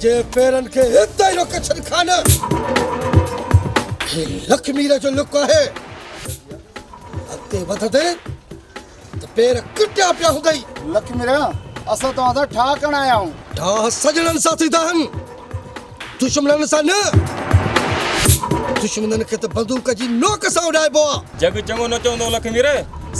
तुझे पेरन के हिते ही रोके छॾ खान। हे लक्ष्मीर जो लुक है। अॻिते वधंदे त पेर कुटिया पिया हूंदई। लक्ष्मीर असां तव्हां सां ठाह करण आया आहियूं। ठाह सजणनि सां थींदा आहिनि, दुश्मननि सां न। दुश्मननि खे त बंदूक जी नोक सां उॾाइबो आहे। जग चङो न चवंदो लक्ष्मीर,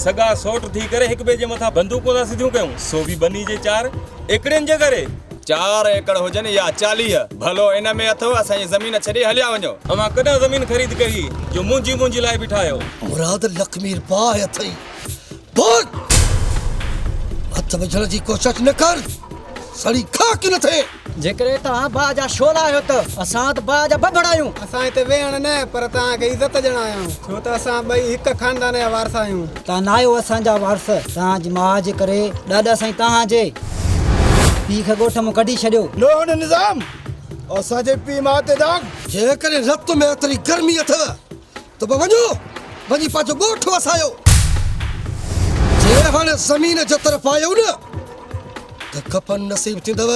सगा सोट थी करे हिक ॿिए जे मथां बंदूकूं था सिधियूं कयूं, सो बि बनी जे 4 एकड़नि जे करे। 4 एकड़ हुजनि या 40, भलो इन में अथव असांजी ज़मीन छॾे हलिया वञो। अमां कॾहिं ज़मीन ख़रीद कई जो मुंहिंजी लाइ बीठा आहियो। मुराद लक्ष्मीर बाहि अथई। भाग, हथ विझण जी कोशिश न कर, सड़ी खाक न थे। जेकरे तव्हां बा जा शोला आहियो त असां त बा जा बबड़ आहियूं। असां हिते वेहण न पर तव्हांखे इज़त ॾियण आया आहियूं, छो त असां ॿई हिक खानदान जा वारस आहियूं। तव्हां न आहियो असांजा वारस, तव्हांजी माउ जे करे ॾाॾा साईं तव्हांजे पीउ खे ॻोठ मां कढी छॾियो। लोहन निज़ाम असांजे पीउ माउ ते दाग। जेकॾहिं रत में एतिरी गर्मी अथव त वञो वञी पंहिंजो ॻोठ वसायो। जे हाणे ज़मीन जे तरफ़ आयो न त कफन नसीब थींदव,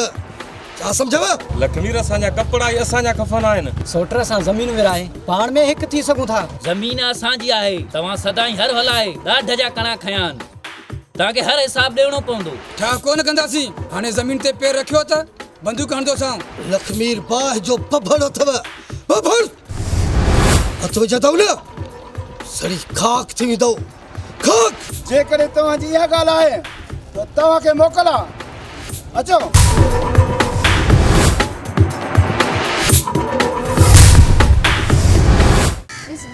छा सम्झव? लक्ष्मीर असांजा कपिड़ा ई असांजा कफन आहिनि। सोटर सां ज़मीन विराए पाण में हिकु थी सघूं था। ज़मीन असांजी आहे, तव्हां सदाई हर हलाए ॾाढ जा कणा खयां आहिनि, तव्हांखे हर हिसाब ॾियणो पवंदो। ठा कोन कंदासीं, हाणे ज़मीन ते पैर रखियो त बंदूक हणंदोसां। लक्ष्मीर बाहि जो बभड़ अथव, बभड़ हथ विझंदव न सड़ी खाक थी वेंदो, खाक। जेकॾहिं तव्हांजी इहा ॻाल्हि आहे त तव्हांखे मोकल आहे, अचो।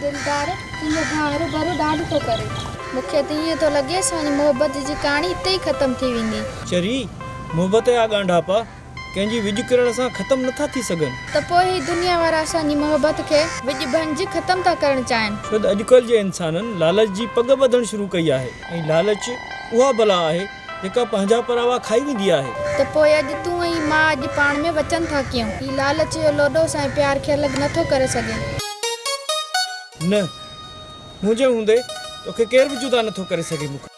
दिलदार तुंहिंजो भाउ हरू भरू ॾाढो थो करे। मूंखे त ईअं थो लॻे असांजी मोहबत जी कहाणी हिते ई ख़तम थी वेंदी। चरी मोहबत जा ॻांढा पा कंहिंजी विझ करण सां ख़तम नथा थी सघनि। त पोइ ही दुनिया वारा असांजी मोहबत खे विझ भंज ख़तम था करणु चाहिनि। छो त अॼुकल्ह जे इंसाननि लालच जी पग ॿधणु शुरू कई आहे ऐं लालच उहा बला आहे जेका पंहिंजा परावा खाई वेंदी आहे। त पोइ अॼु तूं ऐं मां अॼु पाण में वचन था कयूं ही लालच जो लोॾो असांजे प्यार खे अलॻि नथो करे सघे। न मुंहिंजे हूंदे तोखे केर बि जुदा नथो करे सघे। मूंखे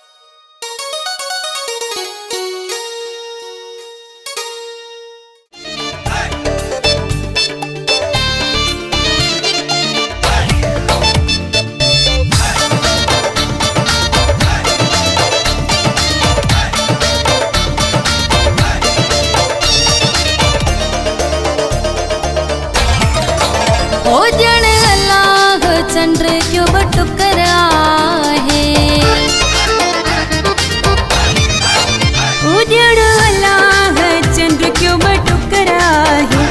चंद्र क्यों बटुकर आहे, उजड़ अल्लाह चंद्र क्यों बटुकर आहे,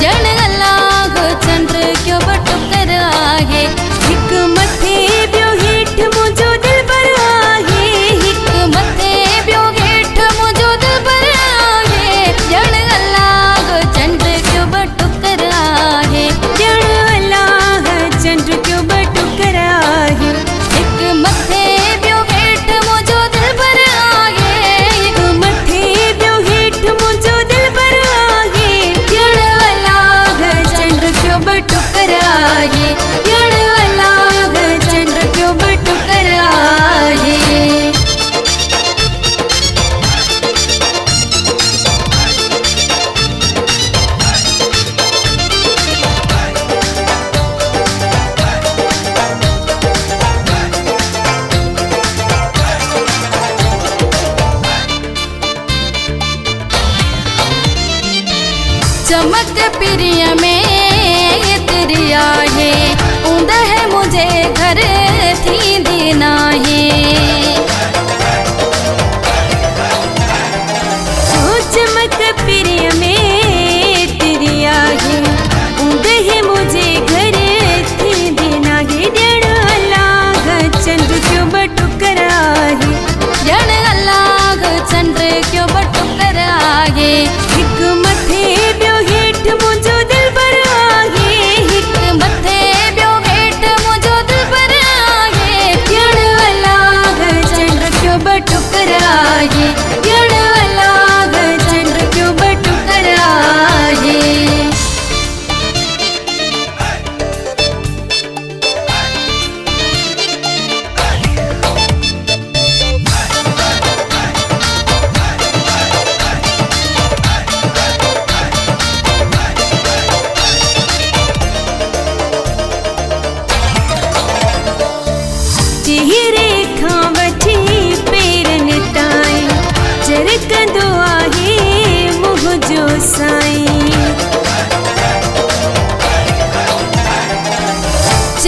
जड़ अल्लाह चंद्र क्यों बटुकर आहे। हिक मथे ॿियो हेठि मुंहिंजो दिलबर आहे, हिक मथे ॿियो हेठि मुंहिंजो दिलबर आहे, जड़ अल्लाह चंद्र क्यों बटुकर आहे, जड़ अल्लाह चंद्र क्यों बटुकर आहे। हिक मथे ॿियो हेठि मुंहिंजो दिलबर आहे, हिक मथे ॿियो हेठि मुंहिंजो दिलबर आहे, जड़ अल्लाह चंद्र क्यों बटुकर आहे, जड़ अल्लाह चंद्र क्यों बटुकर आहे। चमक प्रिय में तेरी आहे,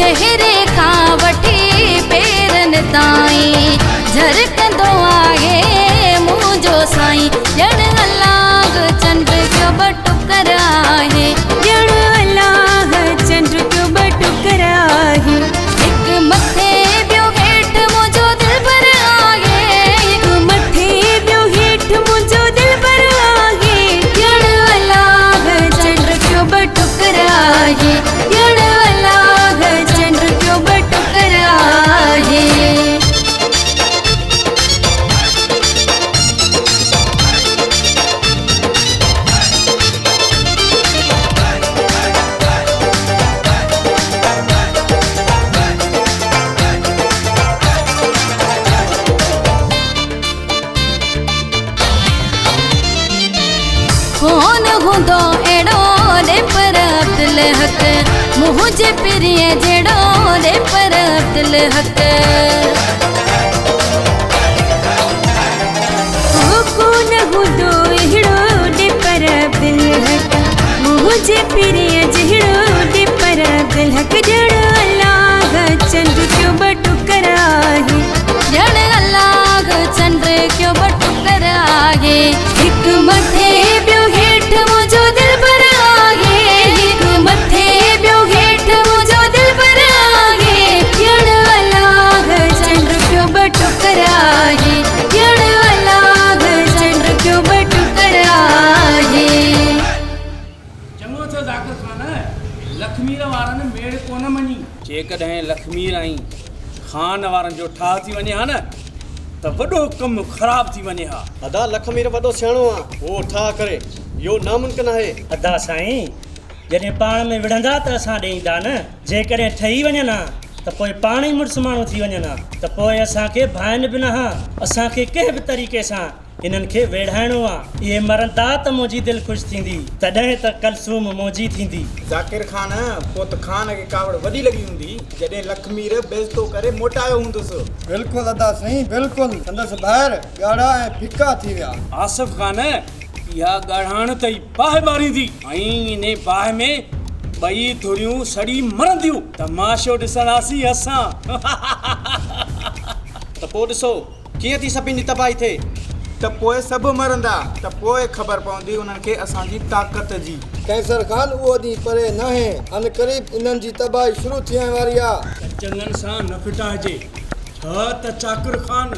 चेहरे खां वठी पेरनि ताईं झरकंदो आहे मुंहिंजो साईं ॼण अलाह चंड जो बटुकर आहे ॼण अलाह चंड जो बटुकर आहे हिकु मथे ॿियो हेठि मुंहिंजो दिलबर आहे हिकु मथे ॿियो हेठि मुंहिंजो दिलबर आहे ॼण अलाह चंड जो बटुकर आहे ॼण अलाह चंड जो बटुकर आहे कौन हूंदो अहिड़ो रे पर अब्दुल हक मुंहिंजे पिरीअ जहिड़ो रे पर अब्दुल हक कौन हूंदो अहिड़ो रे पर अब्दुल हक मुंहिंजे पिरीअ जहिड़ो रे पर अब्दुल हक ॼण अलाह चंड जो बटुकर आहे ॼण अलाह चंड जो बटुकर आहे हिकु मथे ॿियो हेठि मुंहिंजो दिलबर आहे हिकु मथे ॿियो हेठि मुंहिंजो दिलबर आहे ॼण अलाह चंड जो बटुकर आहे ॼण अलाह चंड जो बटुकर आहे चङो थियो ज़ाकिर ख़ान लखमीर वारनि मेड़ कोन मञी जेकॾहिं लखमीर ऐं खान वारनि जो ठाह थी वञे हा न त वॾो कमु ख़राब थी वञे हा अदा लखमीर वॾो सियाणो आहे उहो ठाह करे इहो नामुमकिन आहे अदा साईं जॾहिं पाण में विढ़ंदा त असां ॾेईंदा न जेकॾहिं ठही वञनि हा त पोइ पाण ई मुड़ुसु माण्हू थी वञनि हा त पोइ असांखे भाइनि बि न हा असांखे कंहिं बि तरीक़े सां इन्हनि खे वेढ़ाइणो आहे इहे मरंदा त मुंहिंजी दिलि ख़ुशि थींदी तॾहिं त कलसूम मुंहिंजी थींदी ज़ाकिर ख़ान पोइ त खान खे कावड़ वॾी लॻी हूंदी जॾहिं लखमीर बेइज़तो करे मोटायो हूंदुसि बिल्कुलु अदा साईं बिल्कुलु संदसि ॿाहिरि ॻाढ़ा ऐं फिका थी विया आसिफ ख़ान इहा ॻाढ़ाण तई बाहि ॿारींदी ऐं इन बाहि में ॿई धुरियूं सड़ी मरंदियूं तमाशो ॾिसंदासीं असां त पोइ ॾिसो कीअं थी सभिनी जी तबाही थिए त पोइ सभु मरंदा त पोइ ख़बर पवंदी उन्हनि खे असांजी ताक़त जी कैसर ख़ान उहो ॾींहुं परे न आहे अन क़रीब इन्हनि जी तबाही शुरू थियण वारी आहे चङनि सां न फिटाइजे छा त चाकुर ख़ान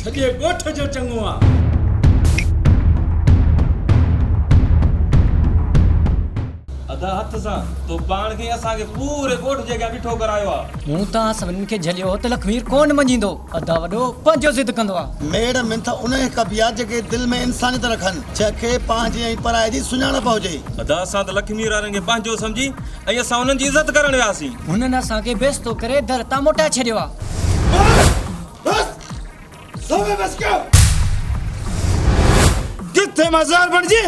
सॼे ॻोठ जो चङो आहे अदा हथ सां तो पाण खे असांखे पूरे ॻोठ जे अॻियां बीठो करायो आहे मूं तव्हां सभिनी खे झलियो त लखमीर कोन मञींदो अदा वॾो पंहिंजो ज़िद कंदो आहे मेड़ में त उन कबिया जेके दिलि में इंसानियत रखनि जंहिंखे पंहिंजे ऐं पराए जी सुञाणप हुजे अदा असां त लखमीर वारनि खे पंहिंजो सम्झी ऐं असां उन्हनि जी इज़त करणु वियासीं हुननि असांखे बेइज़तो करे दर तां मोटाए छॾियो आहे किथे मज़ार बणिजी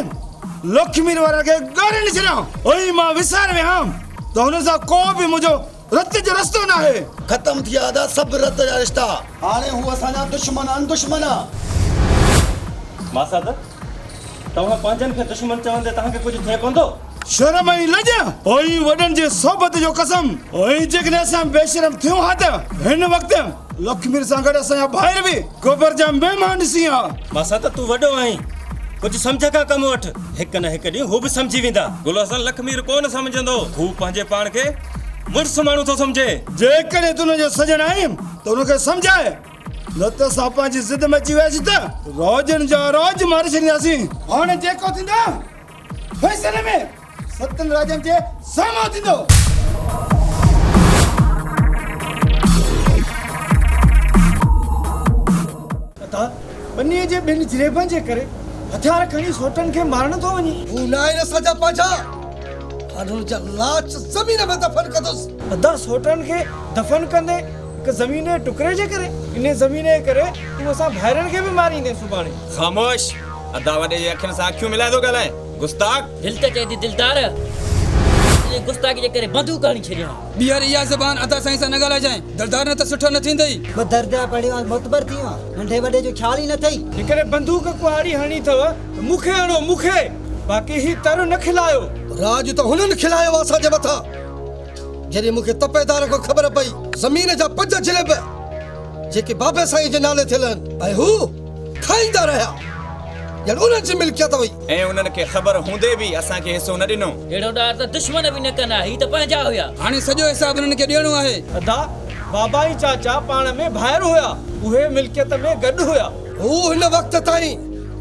लखमीर वारा खे गारे न छॾियां ओई मां विसार में हम त हुन सां को बि मुंहिंजो रत जो रस्तो न आहे ख़तम थी विया अदा सभु रत जा रिश्ता हाणे हू असांजा दुश्मन आहिनि दुश्मन मासाद तव्हां पंहिंजनि खे दुश्मन चवंदे तव्हांखे कुझु थिए पवंदो शर्म ऐं लॼ ओई वॾनि जे सोबत जो कसम ओई जेकॾहिं असां बेशरम थियूं हा त हिन वक़्तु लखमीर सां गॾु असांजा भाइर बि गोबर जा महिमान ॾिसी हा मासाद तूं वॾो आहीं कुझु सम्झ खां कमु वठि हिकु न हिकु ॾींहुं हू बि सम्झी वेंदा गुल हसन लखमीर कोन सम्झंदो हू पंहिंजे पाण खे मुड़ुसु माण्हू थो सम्झे जेकॾहिं तूं हुनजो सजण आहीं त हुनखे सम्झाए न त असां पंहिंजी ज़िद में अची वियासीं त रोज़नि जा रोज़ मारे छॾींदासीं हाणे जेको थींदो फैसले में सतनि राजनि जे साम्हूं थींदो बनीअ जे ॿिनि जिरेबनि जे करे हथियार खणी सोटनि खे मारण थो वञे हू न आहे न सजा पंहिंजा हाणे हुन जा लाश ज़मीन में दफ़न कंदुसि अदा सोटनि खे दफ़न कंदे हिकु ज़मीन जे टुकड़े जे करे इन ज़मीन जे करे तूं असां भाइरनि खे बि मारींदे सुभाणे ख़ामोश अदा वॾे जे अखियुनि सां अखियूं मिलाए थो ॻाल्हाए गुस्ताख दिल त चए थी दिलदार गुस्ताखी जे करे बंदूक हणी छॾियां ॿीहर इहा ज़बान अदा साईं सां न ॻाल्हाइजांइ दिलदार न त सुठो न थींदई ॿ दर्जा पढ़ियो मुतबर थी वियो नंढे वॾे जो ख़्याल ई न अथई जेकॾहिं बंदूक कुआरी हणी अथव मूंखे हणो मूंखे बाक़ी ही तर न खिलायो राज त हुननि खिलायो असांजे मथां जॾहिं मूंखे तपेदार खां ख़बर पई ज़मीन जा 5 जिलेब जेके बाबे साईं जे नाले थियल आहिनि ऐं हू खाईंदा रहिया ॼण उन्हनि जी मिल्कियत हुई ऐं उन्हनि खे ख़बर हूंदे बि असांखे हिसो न ॾिनो। अहिड़ो ॾार त दुश्मन बि न कंदा ही त पंहिंजा हुया। हाणे सॼो हिसाब उन्हनि खे ॾियणो आहे। अदा बाबा ई चाचा पाण में भाइर हुया, उहे मिल्कियत में गॾु हुया। हू हिन वक़्त ताईं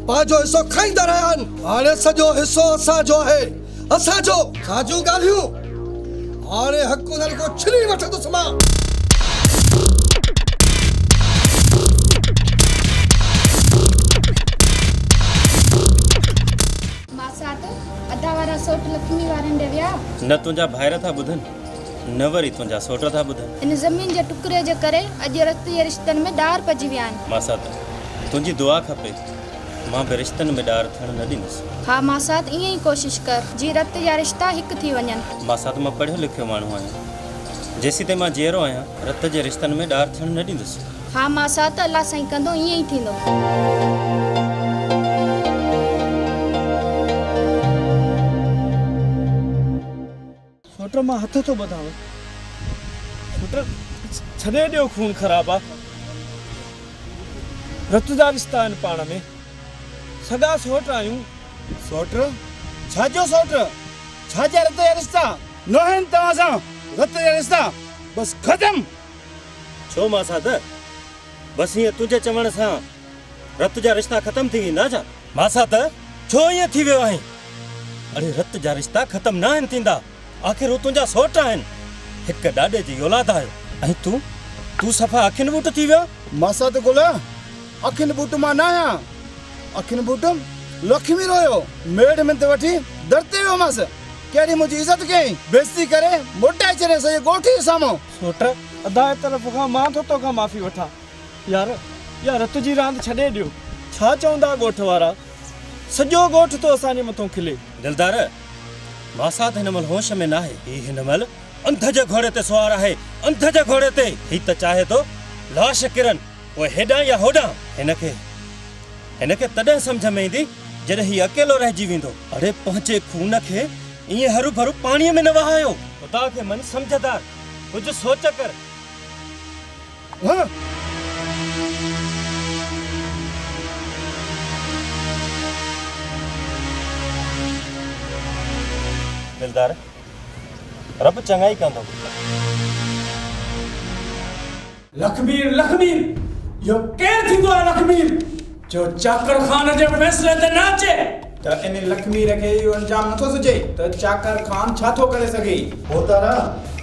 पंहिंजो हिसो खाईंदा रहिया आहिनि। हाणे सॼो हिसो असांजो आहे, असांजो। साजूं ॻाल्हियूं हाणे हक़ उन्हनि खां छिनी वठंदुसि मां। अदा वारा सोट लक्ष्मी वारनि ॾे विया। न तुंहिंजा भाइर था ॿुधनि न वरी तुंहिंजा सोट था ॿुधनि। इन ज़मीन जे टुकड़े जे करे अॼु रत जे रिश्तनि में ॾार पइजी विया आहिनि। मासात तुंहिंजी दुआ खपे, मां बि रिश्तनि में ॾार थियण न ॾींदुसि। हा मासात ईअं ई कोशिश कर जी रत जा रिश्ता हिकु थी वञनि। मासात मां पढ़ियो लिखियो माण्हू आहियां, जेसीं ताईं मां जीअरो आहियां रत जे रिश्तनि में ॾार थियण न ॾींदुसि। हा मासात अल्लाह साईं कंदो ईअं ई थींदो। सोट मां हथ थो ॿधाव, सोट छॾे ॾियो, खून ख़राब आहे। रत जा रिश्ता आहिनि पाण में, सॻा सोट आहियूं। सोट छाजो सोट, छाजा रत जा रिश्ता न आहिनि तव्हां सां। रत जा रिश्ता बस ख़तम। छो मासात बसि ईअं तुंहिंजे चवण सां रत जा रिश्ता ख़तम थी वेंदा छा? मासात छो ईअं थी वियो आहे? अरे रत जा रिश्ता ख़तम न आहिनि थींदा, आख़िर हू तुंहिंजा सोट आहिनि, हिकु ॾाॾे जी औलाद आहियो। ऐं तूं सफ़ा अखियुनि बूट थी वियो। मासात गुल अखियुनि बूट मां न आहियां, अखियुनि बूट लक्ष्मी रोयो मेड में ते वठी दरते वियो मांसि। कहिड़ी मुंहिंजी इज़त कयईं, बेइज़ती करे मोटाए छॾे सॼे ॻोठ जे साम्हूं। सोट अदा जे तरफ़ खां मां थो तोखां माफ़ी वठां। यार रत जी रांदि छॾे ॾियो। छा चवंदा ॻोठ वारा, सॼो ॻोठ तो असांजे मथां खिले। दिलदार मासात हिन महिल होश में न आहे, ही हिन महिल अंध जे घोड़े ते सुवार आहे, अंध जे घोड़े ते। ही त चाहे तो लाश किरन पोइ हेॾां या होॾां। हिनखे तॾहिं सम्झ में ईंदी जॾहिं ही अकेलो रहिजी वेंदो। अड़े पंहिंजे खून खे ईअं हरू भरू पाणीअ में न वहायो। ख़ुदा खे मन सम्झदार, कुझु सोच कर। दिलदार रब चङाई कंदो। लखमीर लखमीर यो केर थींदो आहे? लखमीर जो चाकर खान जे फैसले ते न अचे त इन लक्ष्मीर खे इहो अंजाम नथो सुझे त चाकर खान छा थो करे सघे। होतारा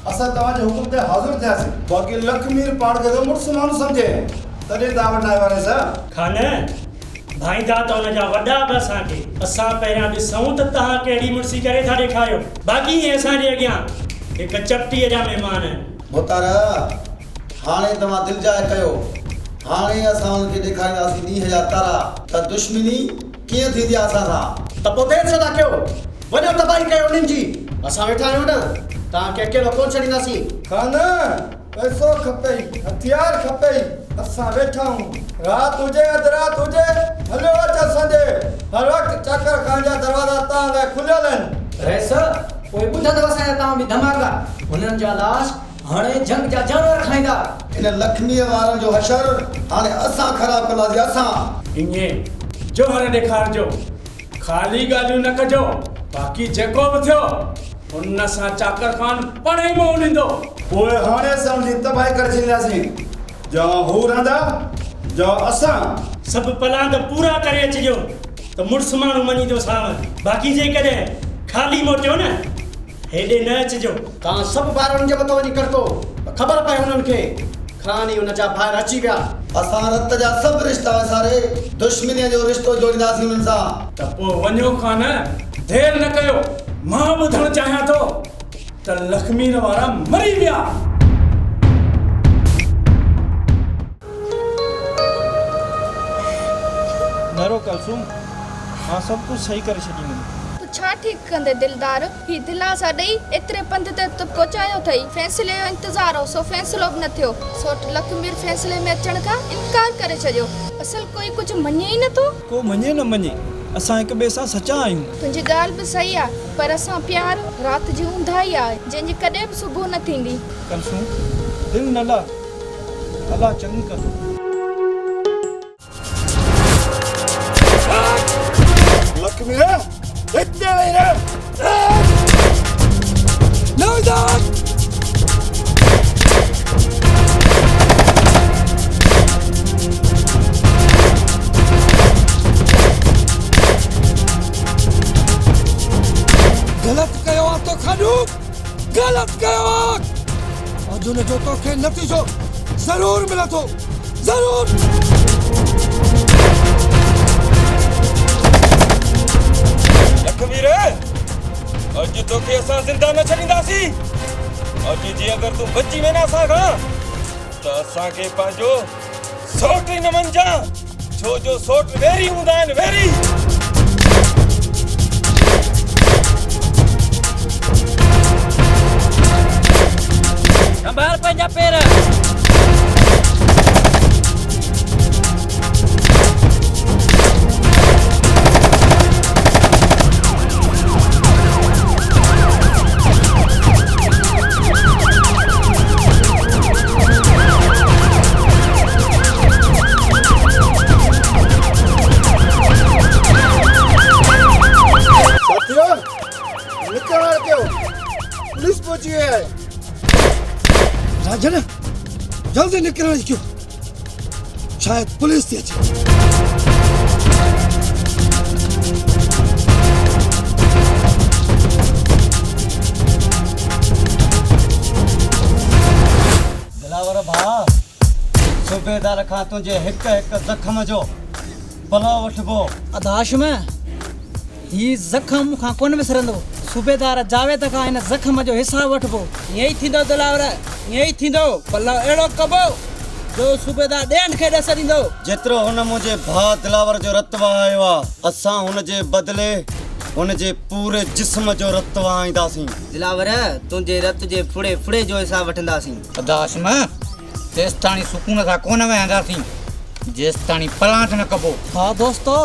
असां तव्हांजे हुकुम ते हाज़िर थियासीं, बाक़ी लक्ष्मीर पाण खे मुड़ुसु माण्हू सम्झे तॾहिं तव्हां वटि आया वारे सां। खान भाईंदा त हुनजा वॾा बि असांखे, असां पहिरियां ॾिसूं त तव्हां कहिड़ी मुड़सी करे था ॾेखारियो। बाक़ी इहे असांजे अॻियां हिकु चपटीअ जा महिमान आहिनि। होतारा हाणे तव्हां दिलि जाए कयो, हाणे असां हुनखे ॾेखारींदासीं ॾींहं जा तारा त दुश्मनी कीअं थींदी आहे असां सां। त पोइ देरि छो था कयो, वञो तबाही कयो उन्हनि जी। असां वेठा आहियूं न, तव्हांखे अकेलो कोन छॾींदासीं। खान पैसो खपेई, हथियार खपेई, असां वेठा आहियूं। राति हुजे अधु राति हुजे, हलियो अच असांजे। हर वक़्तु चाकर खान जा दरवाज़ा तव्हां लाइ खुलियल आहिनि। रहिस पोइ ॿुधंदव असांजा तव्हां बि धमाका। हुननि जा लाश हाणे जंग जा जानवर खाईंदा। इन लक्ष्मीअ वारनि जो हशर हाणे असां ख़राब कंदासीं। असां ईअं जोहर ॾेखारिजो, ख़ाली ॻाल्हियूं न कजो। बाक़ी जेको बि थियो हुन सां चाकर खान पाण ई मुंहुं ॾींदो। पोइ हाणे सम्झी तबाही करे छॾींदासीं। जा हू रहंदा जा असां। सभु प्लान त पूरा करे अचिजो त मुड़ुसु माण्हू मञीदो सावं। बाक़ी जेकॾहिं ख़ाली मोटियो न हेॾे न अचिजो। तव्हां सभु ॿार हुनजे मथां वञी करतो, ख़बर पए हुननि खे। खान ई हुन जा ॿाहिरि अची विया। असां रत जा सभु रिश्ता विसारे दुश्मनीअ जो रिश्तो जोड़ींदासीं हुननि सां। त पोइ वञो खान, देरि न कयो। मां ॿुधणु चाहियां थो त लक्ष्मीर वारा मरी विया। नरो कलसूम, मां सभु कुझु सही करे छॾींदुमि। तू छा ठीक कंदे दिलदार? ही दिला सा ॾेई एतिरे पंध ते तो पहुचायो अथई। फैसले जो इंतज़ार हो, सो फैसलो बि न थियो। सोट लखमीर फैसले में अचण खां इनकार करे छॾियो। असल कोई कुझु मञे ई नथो। को मञे न मञे, असां हिक ॿिए सां सचा आहियूं। तुंहिंजी ॻाल्हि बि सही आहे, पर असां प्यार राति जी ऊंधाई आहे जंहिंजी कॾहिं बि सुबुह न थींदी। कंसू दिलि न ला, अलाह चङी कर। लक्ष्मी इतने नहीं रे नौजान गलत कयो आहे तो खानू, गलत कयो आहे। और जो तोखे नतीजो जरूर मिले थो, जरूर। लखमीर अॼु तोखे असां ज़िंदा न छॾींदासीं। अॼु जी अगरि तूं बची वेंदा असां खां त असांखे पंहिंजो सोट ई न मञिजां, छो जो सोट वेरी हूंदा आहिनि, वेरी। संभाल पंहिंजा पेर। साथियों निकल क्यों, पुलिस पहुंची है। राजन जल्दी निकल क्यों, शायद पुलिस थी अचे। दिलावर भा सूबेदार खां तुंहिंजे हिक हिक ज़ख़्म जो भलो वठिबो। अदाश में ही ज़ख़्म खां कोन विसरंदो। सूबेदार जावेद खां हिन ज़ख़्म जो हिसाब वठिबो। ईअं ई थींदो दिलावर, ईअं ई थींदो। भला अहिड़ो कबो जो सूबेदार ॿियनि खे ॾस ॾींदो। जेतिरो हुन मुंहिंजे भाउ दिलावर जो रत वहायो आहे, असां हुन जे बदिले हुन जे पूरे जिस्म जो रत वहाईंदासीं। दिलावर तुंहिंजे रत जे फुड़े फुड़े जो हिसाब वठंदासीं। अदाश में तेसि ताणी सुकून सां कोन वेहंदासीं जेसि ताणी पलांट न कबो। हा दोस्तो,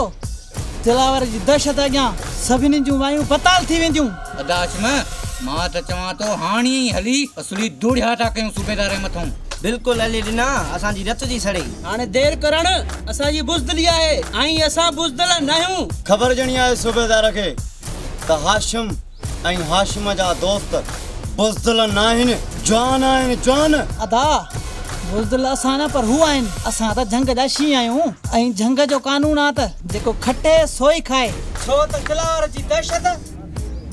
दिलावर जी दहशत अॻियां सभिनी जूं वायूं पताल थी वेंदियूं। अदाश में मां त चवां थो हाणे ई हली असली धूड़ियाटा कयूं सूबेदार जे मथां। बिल्कुलु हली ॾिना असांजी रत जी सड़े। हाणे देरि करण असांजी बुज़दिली आहे, ऐं असां बुज़दिल न आहियूं। ख़बर ॼणी आहे सूबेदार खे त हाशिम ऐं हाशिम जा दोस्त बुज़दिल न आहिनि, जवान आहिनि, जवान। अदा बुज़दिल असां न, पर हू आहिनि। असां त झंग जा शींहं आहियूं, ऐं झंग जो कानून आहे त जेको खटे सोई खाए। छो त दिलावर जी दहशत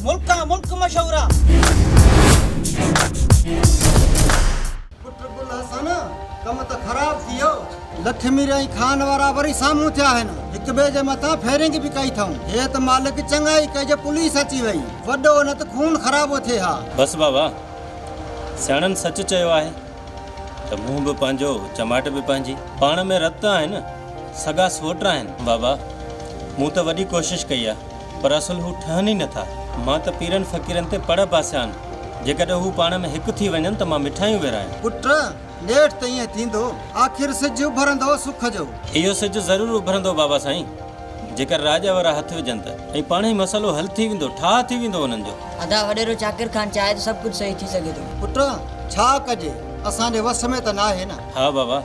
मुल्का मुल्क मशहूर आहे। कम त ख़राब थी वियो। लखमीर ऐं खान वारा वरी साम्हूं थिया आहिनि, हिक ॿिए जे मथां फेरिंग बि कई अथऊं। हे त मालिक चङाई कई जो पुलिस अची वई, वॾो न त खून ख़राबो थिए हा। बस बाबा, सियाणनि सच चयो आहे त मुंहुं बि पंहिंजो चमाट बि पंहिंजी। पाण में रत आहिनि, सॻा सोट आहिनि। बाबा मूं त वॾी कोशिशि कई आहे, पर असुल हू ठहनि ई नथा। मां त पीरनि फ़क़ीरनि ते पड़ पासिया आहिनि। जेकॾहिं हू पाण में हिकु थी वञनि त मां मिठाइयूं विरायां। पुट लेट त ईअं थींदो, आख़िर सिज उभरंदो सुख जो। इहो सिज ज़रूरु उभरंदो बाबा साईं, जेकर राज वारा हथ विझनि त, ऐं पाण ई मसइलो हल थी वेंदो, ठाह थी वेंदो हुननि जो। अदा वॾेरो चाकिर खान चाहे त सभु कुझु सही थी सघे थो। पुट छा कजे, असांजे वस में त न आहे न। हा बाबा,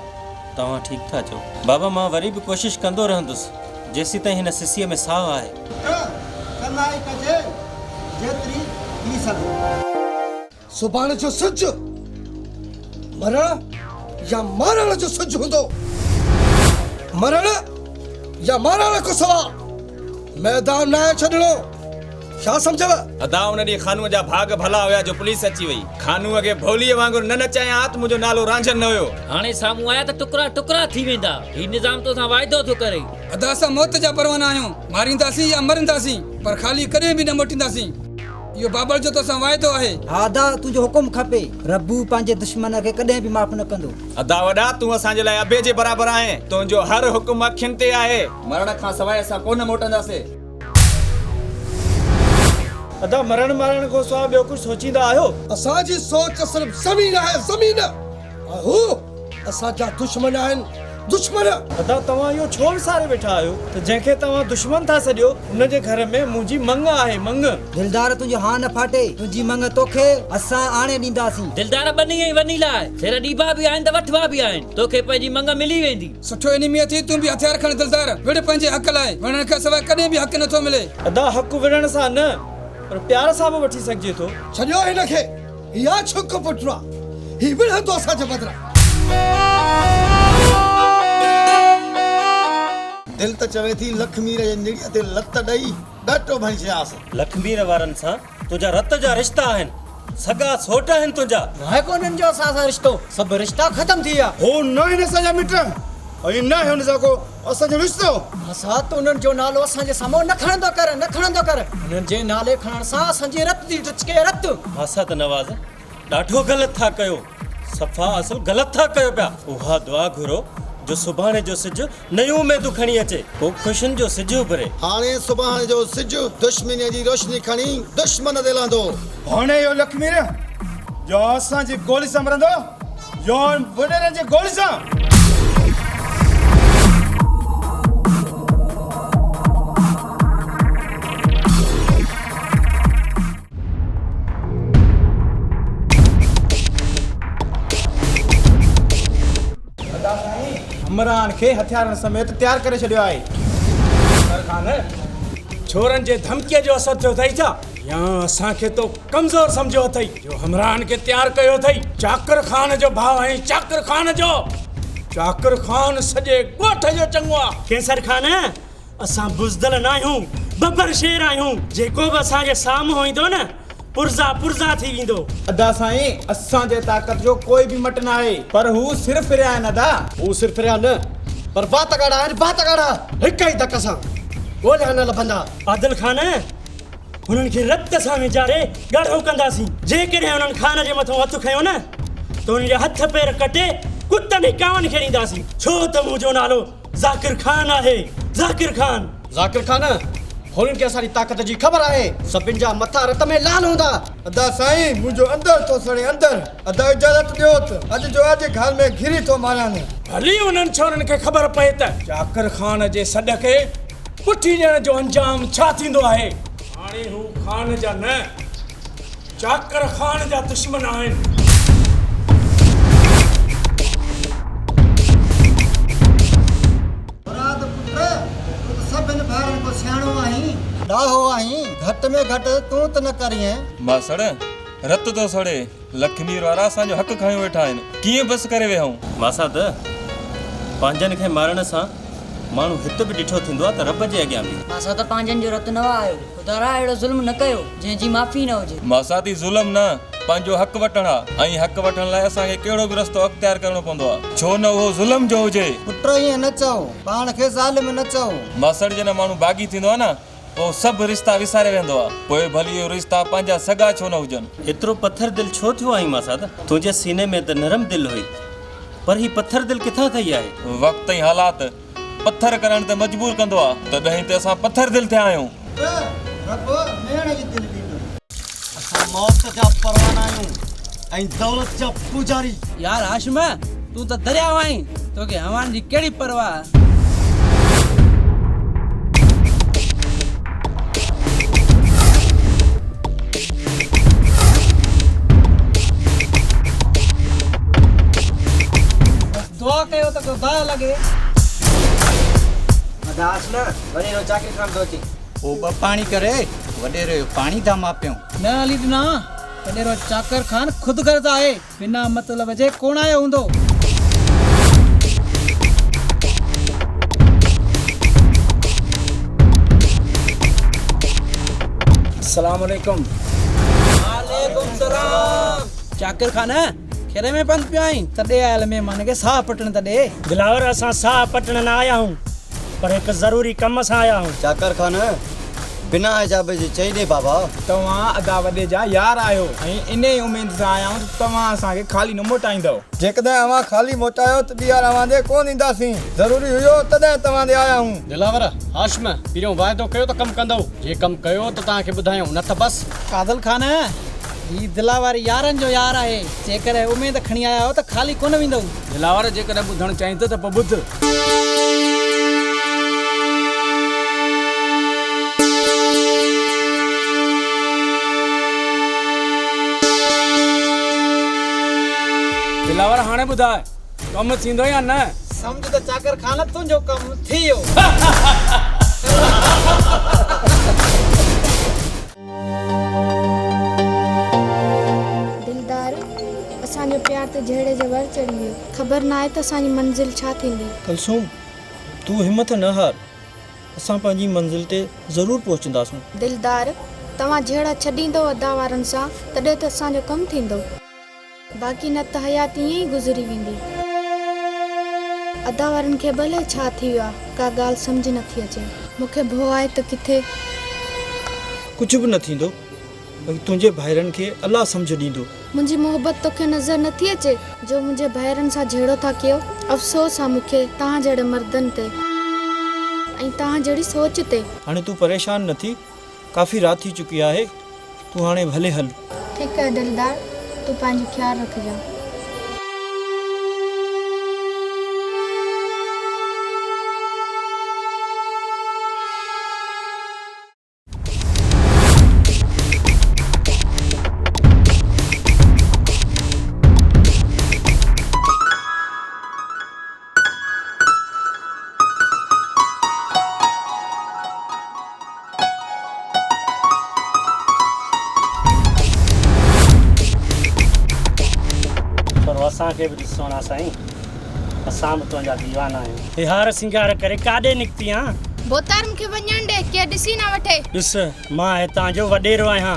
तव्हां ठीकु था चओ। बाबा मां वरी बि कोशिशि कंदो रहंदुसि जेसीं ताईं हिन सिसीअ में साहु आहे। कनाई कजे जेतिरी थी सघे। सुभाणे जो सिज मरण या मारण जो सिज हूंदो। मरण या मारण को सवाल मैदान न आहे छॾणो। छा सम्झव? अदा उन ॾींहुं खानूअ जा भाग भला हुया जो पुलिस अची वई। खानूअ खे भोलीअ वांगुरु न नचायां त मुंहिंजो नालो रांझन न हुयो। हाणे साम्हूं आया त टुकड़ा टुकड़ा थी वेंदा। ही निज़ाम तोसां वाइदो थो करे। अदा असां मौत जा परवाना आहियूं, मारींदासीं या मरंदासीं, पर ख़ाली कॾहिं बि न मोटींदासीं। इहो बाबर जो तोसां वाइदो आहे। हा अदा, तुंहिंजो हुकुम खपे। रब्बू पंहिंजे दुश्मन खे कॾहिं बि माफ़ न कंदो। अदा वॾा, तूं असांजे लाइ अबे जे बराबरि आहे। तुंहिंजो हर हुकुम अखियुनि ते आहे। मरण खां सवाइ असां कोन मोटंदासीं। अदा मरण मारण को सवाइ ॿियो कुझु सोचींदा आहियो? असांजी सोच सिर्फ़ ज़मीन आहे, ज़मीन। हू असांजा दुश्मन आहिनि, दुश्मन अदा तव्हां इहो छो विसारे वेठा आहियो त जंहिंखे तव्हां दुश्मन था सॼो उनजे घर में मुंहिंजी मंग आहे मंग। दिलदार तुंहिंजी हा न फाटे, तुंहिंजी मंग तोखे असां आणे ॾींदासीं। दिलदार बनी ऐं वनी लाइ सेरा ॾीबा बि आहिनि त वठवा बि आहिनि, तोखे पंहिंजी मंग मिली वेंदी। सुठो इनिमी थी तूं बि हथियार खण दिलदार, विड़ पंहिंजे हक़ लाइ, वणण खां सवाइ कॾहिं बि हक़ नथो मिले। अदा हक़ विढ़ण सां न पर प्यार सां बि वठी सघिजे थो। छॾियो हिनखे, इहा छुक पुटरा ही विढ़ंदो असांजे बदिरां। दिल त चवे थी लखमीर जे निड़ीअ ते लत ॾेई ॾाटो भणी छॾियासीं। लखमीर वारनि सां तुंहिंजा रत जा रिश्ता आहिनि, सगा सोट आहिनि तुंहिंजा। आहे कोन्हनि जो असां सां रिश्तो, सभु रिश्ता ख़तम थी विया। हो न आहिनि असांजा मिट ऐं न आहे हुन सां को असांजो रिश्तो। असां त उन्हनि जो नालो असांजे साम्हूं न खणंदो कर। उन्हनि जे नाले खणण सां असांजी रत थी टचके रत। आसात नवाज़ ॾाढो ग़लति था कयो, सफ़ा असुल ग़लति था कयो पिया। उहा दुआ घुरो जो सुभाणे जो सिज नई उमेदूं खणी अचे, को ख़ुशियुनि जो सिज उभरे। हाणे सुभाणे जो सिज दुश्मनीअ जी रोशनी खणी दुश्मन ते लहंदो। हाणे इहो लखमीर जो असांजी गोली सां मरंदो जो वॾेरनि जी गोली सां। इमरान खे हथियारनि समेत तयार करे छॾियो आहे। खान छोरनि जे धमकीअ जो असर थियो अथई छा, या असांखे तो कमज़ोर सम्झो अथई जो हमरान खे तयार कयो अथई। चाकर खान जो भाउ आहे, चाकर खान जो। चाकर खान सॼे ॻोठ जो चङो आहे। केसर खान असां बुज़दिल न आहियूं, बबर शेर आहियूं। जेको बि असांजे साम्हूं ईंदो न पुरज़ा थी वेंदो। अदा साईं असांजे ताक़त जो कोई बि मट न आहे, पर हू सिर फिरिया आहिनि। अदा हू सिर फिरिया न पर बात गाड़ा आहिनि, बात गाड़ा हिक ई धक सां ॻोल्हिया न लभंदा। आदिल खान हुननि खे रत सां विचारे ॻाढ़ो कंदासीं। जेकॾहिं हुननि खान जे मथां हथु खयो न त हुन जा हथ पेर कटे कुतनि कावनि खे ॾींदासीं। छो त मुंहिंजो नालो ज़ाकिर खान आहे। ज़ाकिर खान हुननि खे असांजी ताक़त जी ख़बर आहे। सभिनि जा मथा रत में लाल हूंदा। अदा साईं मुंहिंजो अंदर तो सड़े अंदर। अदा इजाज़त ॾियो त अॼु जो अॼु घर में घिरी थो मारियां। भली उन्हनि छोरनि खे ख़बर पए त चाकर खान जे सॾ खे पुठी ॾियण जो अंजाम छा थींदो आहे। हाणे हू खान जा न चाकर खान जा दुश्मन आहिनि। सभिनि भाइरनि को सियाणो आहीं, ॾाहो आहीं, घटि में घटि तूं त न करीं। मां सड़ रत तो सड़े, लखमीर वारा असांजो हक़ खणी वेठा आहिनि, कीअं बस करे विया आहियूं। मासा त पंहिंजनि खे मारण सां माण्हू हिते बि ॾिठो थींदो आहे त रब जे अॻियां बि। असां त पंहिंजनि जो रत न वायो, ख़ुदा अहिड़ो ज़ुल्म न कयो जंहिंजी माफ़ी न हुजे। मासाती ज़ुल्म न पंहिंजो हक़ वठण आहे, ऐं हक़ वठण लाइ असांखे कहिड़ो बि रस्तो अख़्तियार करणो पवंदो आहे, छो न उहो ज़ुल्म जो हुजे। पुट ईअं न चओ, पाण खे ज़ालिम न चओ। मासड़ जन माण्हू बाग़ी थींदो आहे न पोइ सभु रिश्ता विसारे वेंदो आहे, पोइ भली इहो रिश्ता पंहिंजा सगा छो न हुजनि। एतिरो पत्थर दिल छो थियो आई मासा त तुंहिंजे सीने में त नरम दिल हुई, पर ही पत्थर दिल किथां ठही आहे। वक़्तु ऐं हालात पत्थर करण ते मजबूर कंदो आहे, तॾहिं त असां पत्थर दिल थिया आहियूं। असां मौत जा परवाना आहियूं ऐं दौलत जा पुजारी। यार हाशिम तूं त दरियाव आहीं, तोखे हवान जी कहिड़ी परवाह। दुआ कयो त को दाल लगे। अदास न वरी रो चाकर खान दोची ओ ब पानी करे वडेरो पानी दा मापियो न हली ना वडेरो चाकर खान खुद करदा है, बिना मतलब जे कोण आयो हुंदो। अस्सलाम वालेकुम। वालेकुम सलाम। चाकर खान खेरे में पंध पियो आई तॾे आयल महिमान खे साह पटण तॾे। दिलावर असां साह पटण न आया हूं, पर एक ज़रूरी कम सां आया हूं। चाकर खान बिना इजाबत जे चई दे बाबा तव्हां अदा वॾे जा यार आहियो ऐं इन ई उमेद सां आया आहियूं त तव्हां असांखे ख़ाली न मोटाईंदव। जेकॾहिं अवां ख़ाली मोटायो त ॿीहर अवां ॾे कोन ईंदासीं, ज़रूरी हुयो तॾहिं तव्हां ॾे आया हूं। दिलावर हाशिम पहिरियों वाइदो कयो त कमु कंदव, जे कमु कयो त तव्हांखे ॿुधायूं, न त बस। कादल खान ही दिलावर यारनि जो यार आहे जेकर उमेद खणी आया हो त खाली कोन वेंदो दिलावर जेकर ॿुधणु चाहीं त पोइ ॿुध दिलावर हाणे ॿुधाए कमु थींदो या न समझ त चाकर खान तुंहिंजो कमु थी वियो दिलदार असांजो प्यार त जहिड़े जे वर चढ़ी वियो ख़बर न आहे त असांजी मंज़िल छा थींदी कुलसूम तूं हिम्मत न हार असां पंहिंजी मंज़िल ते ज़रूरु पहुचंदासूं दिलदार तव्हां जहिड़ा छॾींदो अदा वारनि सां तॾहिं त असांजो कमु थींदो बाक़ी न त हयात ईअं ई गुज़री वेंदी अदा वारनि खे भले छा थी वियो आहे का ॻाल्हि सम्झ नथी अचे मूंखे भउ आहे त किथे कुझु बि न थींदो तुंहिंजे भाइरनि खे अलाह सम्झ ॾींदो मुंहिंजी मोहबत तोखे नज़र नथी अचे जो मुंहिंजे भाइरनि सां जहिड़ो था कयो अफ़सोस आहे मूंखे तव्हां जहिड़े मर्दनि ते ऐं तव्हां जहिड़ी सोच ते हाणे तूं परेशान न थी काफ़ी राति थी चुकी आहे तूं हाणे भले हल ठीकु आहे दिलदार तूं पंहिंजो ख़्यालु रखिजांइ असांखे बि ॾिसो ना साईं असां बि तुंहिंजा दीवाना आहियूं हे हार सिंगार करे काॾे निकिती आं बोतार मूंखे वञण ॾे के ॾिसी न वठे ॾिस मां हितां जो वॾेरो आहियां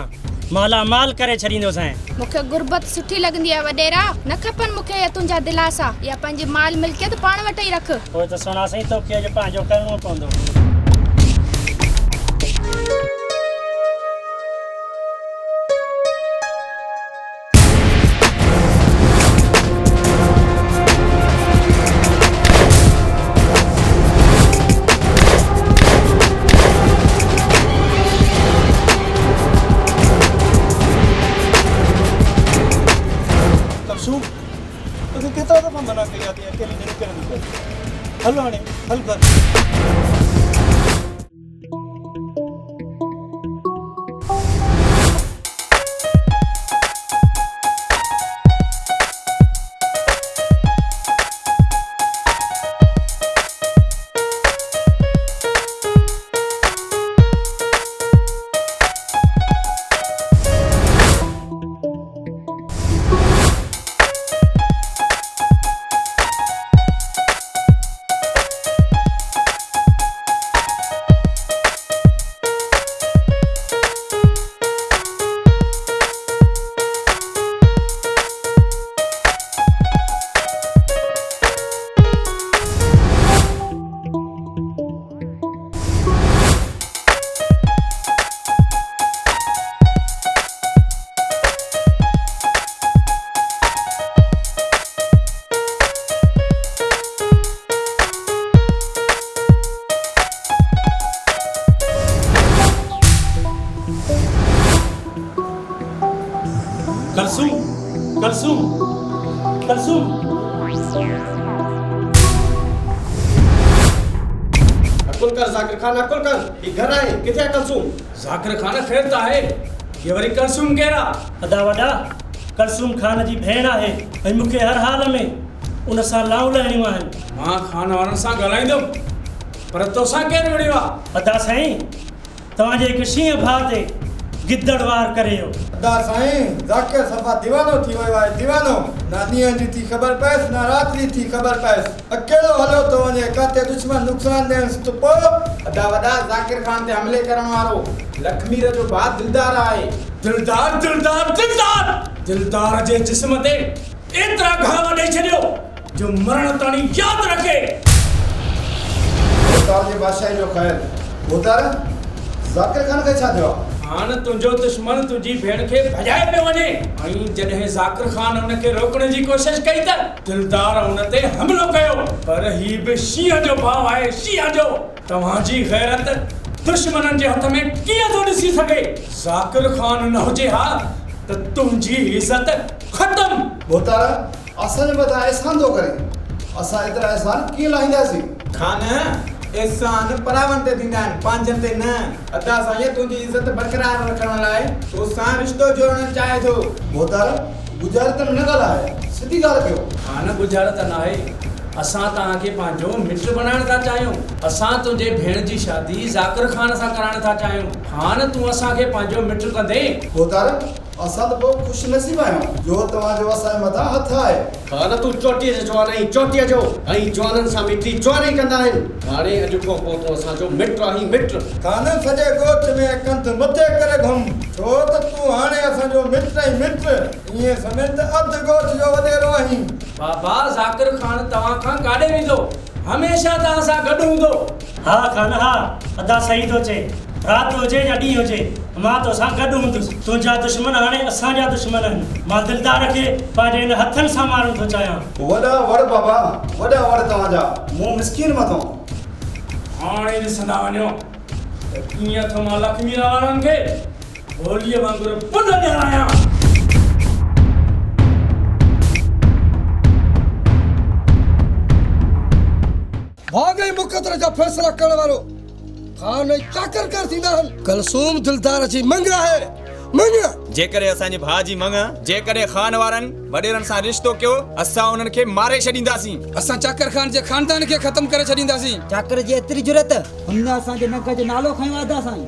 मालामाल करे छॾींदोसांइ मूंखे गुरबत सुठी लॻंदी आहे वॾेरा न खपनि मूंखे या तुंहिंजा दिलासा या पंहिंजी माल मिल्कियत पाण वटि ई रख पोइ त सोना साईं तोखे अॼु पंहिंजो करिणो पवंदो केतिरा दफ़ा मना कई आहे अकेले न निकिरंदी हल हाणे हल घर कलसूम कलसूम अकुल कर जाकिर खान अकुल कर ये घर आहे किथे आहे कलसूम जाकिर खान ख़ैर त आहे ये वरी कलसूम केरा अदा वॾा कलसूम खान जी भेण आहे ऐं मूंखे हर हाल में उन सां लाऊं लाहिणियूं आहिनि मां खान वारनि सां ॻाल्हाईंदुमि पर तोसां केरु विड़ियो आहे अदा साईं तव्हांजे हिकु शींहं भाउ ते गिदड़ वार करे वियो अदा साईं जाकिर सफ़ा दीवानो थी वियो आहे दीवानो ना ॾींहं जी थी ख़बर पएसि ना राति जी थी ख़बर पएसि अकेलो हलियो थो वञे किथे दुश्मन नुक़सान ॾियणु त पोइ अदा वॾा जाकिर खान ते हमले करण वारो लखमीर जो भाउ दिलदार आहे दिलदार दिलदार दिलदार दिलदार जे जिस्म ते एतिरा घाव ॾेई छॾियो जो मरण ताणी यादि रखे बोतार जे बादशाह जो ख़ैर बोतार जाकिर खान खे छा थियो हाणे तुंहिंजो दुश्मन तुंहिंजी भेण खे भॼाए पियो वञे ऐं जॾहिं जाकिर खान हुनखे रोकण जी कोशिशि कई त दिलदार हुन ते हमिलो कयो पर ही बि शींहं जो भाउ आहे शींहं जो तव्हांजी गैरत दुश्मननि जे हथ में कीअं थो ॾिसी सघे जाकिर खान न हुजे हा त तुंहिंजी इज़त ख़तम। बोतारा असांजे मथां एहसान थो करे, असां एतिरा एहसान कीअं लाहींदासीं? खान एहसान परावन ते थींदा आहिनि, पंहिंजनि ते न। अता साईं तुंहिंजी इज़त बरक़रार रखण लाइ तोसां रिश्तो जोड़णु चाहे थो। बोतारा गुजारत में न ॻाल्हाए, सिधी ॻाल्हि कयो। खान गुजारत न आहे, असां तव्हांखे पंहिंजो मिट बनाइण था चाहियूं। असां तुंहिंजे भेण जी शादी ज़ाकिर ख़ान सां कराइण था चाहियूं। खान तूं असांखे पंहिंजो मिट कंदे? बोतारा असां त बहुत खुश नसीब आहियूं जो तव्हांजो असांजे मथां हथ आहे। खान तूं चोटीअ जो जवान आहीं, चोटीअ जो ऐं जवाननि सां मिठी चोरी कंदा आहिनि। हाणे अॼु खां पोइ तूं असांजो मिट आहीं, मिट। खान सॼे ॻोठ में कंध मथे करे घुम, छो त तूं हाणे असांजो मिट ऐं मिट ईअं समझ त अधु ॻोठ जो वॾेरो आहीं। बाबा ज़ाकिर ख़ान तव्हां खां काॾे वेंदो? हमेशह तव्हां सां गॾु हूंदो। हा खान हा, अदा सही थो चए। रात हुजे या ॾींहुं हुजे, मां तोसां गॾु हूंदुसि। तुंहिंजा दुश्मन हाणे असांजा दुश्मन आहिनि। मां दिलदार खे पंहिंजे हिन हथनि सां मारणु थो चाहियां। वॾा वड़ बाबा, वॾा वड़ तव्हांजा, मूं मिसकीन मथां। हाणे ॾिसंदा वञो त कीअं थो मां लक्ष्मीरा वारनि खे होलीअ वांगुरु पुन ॾियारायां। भाॻई मुक़दर जा फ़ैसिला करण वारो खान चाकर कर थींदा आहिनि। कलसूम दिलदार जी मंग आहे, मंग। जेकरे असांजे भाउ जी मंग जेकरे खान वारनि वॾेरनि सां रिश्तो कयो, असां उन्हनि खे मारे छॾींदासीं। असां चाकर खान जे खानदान खे ख़तम करे छॾींदासीं। चाकर जी एतिरी जुरत, हुन असांजे नग जो नालो खयो अदा साईं।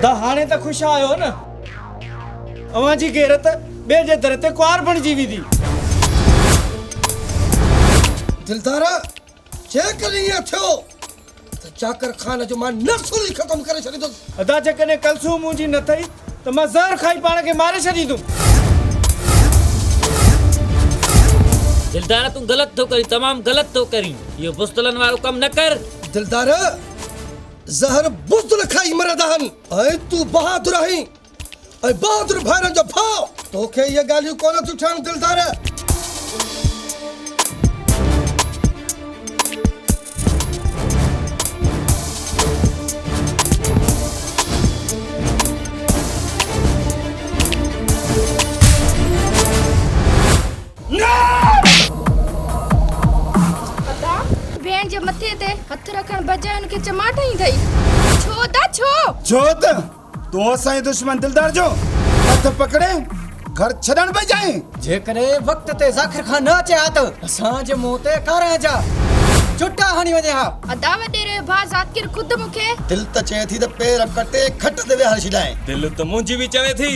अदा हाणे त ख़ुशि आहियो न? अवां जी गैरत ॿिए जे दर ते कुआर बणिजी वेंदी। दिलदारा जेकर ईअं थियो त चाकर खान जो मां नस्ल ई ख़तम करे छॾींदुसि। अदा जेकॾहिं कलसूम मुंहिंजी न थई त मां ज़हर खाई पाण खे मारे छॾींदुमि। दिलदार तूं ग़लति थो करी, तमामु ग़लति थो करी। इहो बुज़दिलनि वारो कमु न कर। दिलदार ज़हर बुज़दिल खाई मरंदा आहिनि ऐं तूं बहादुर आहीं ऐं बहादुर भाइरनि जो भाउ। तोखे इहे ॻाल्हियूं कोन थियूं ठहनि दिलदार। भेण जे मथे ते हथ रखण बजाए उनखे चमाट ई थई। छो त तूं असांजे दुश्मन दिलदार जो हथ पकड़े घर छॾण पई जाए। जेकॾहिं वक़्त ते ज़ाकिर खान न अचे हा त असांजे मुंहं ते कारा जा चुटा हणी वञे हा। अदा वॾेरे भाउ ज़ाकिर ख़ुदि मूंखे दिल त चए थी त पेर कटे खट ते विहारे छॾाए। दिल त मुंहिंजी बि चवे थी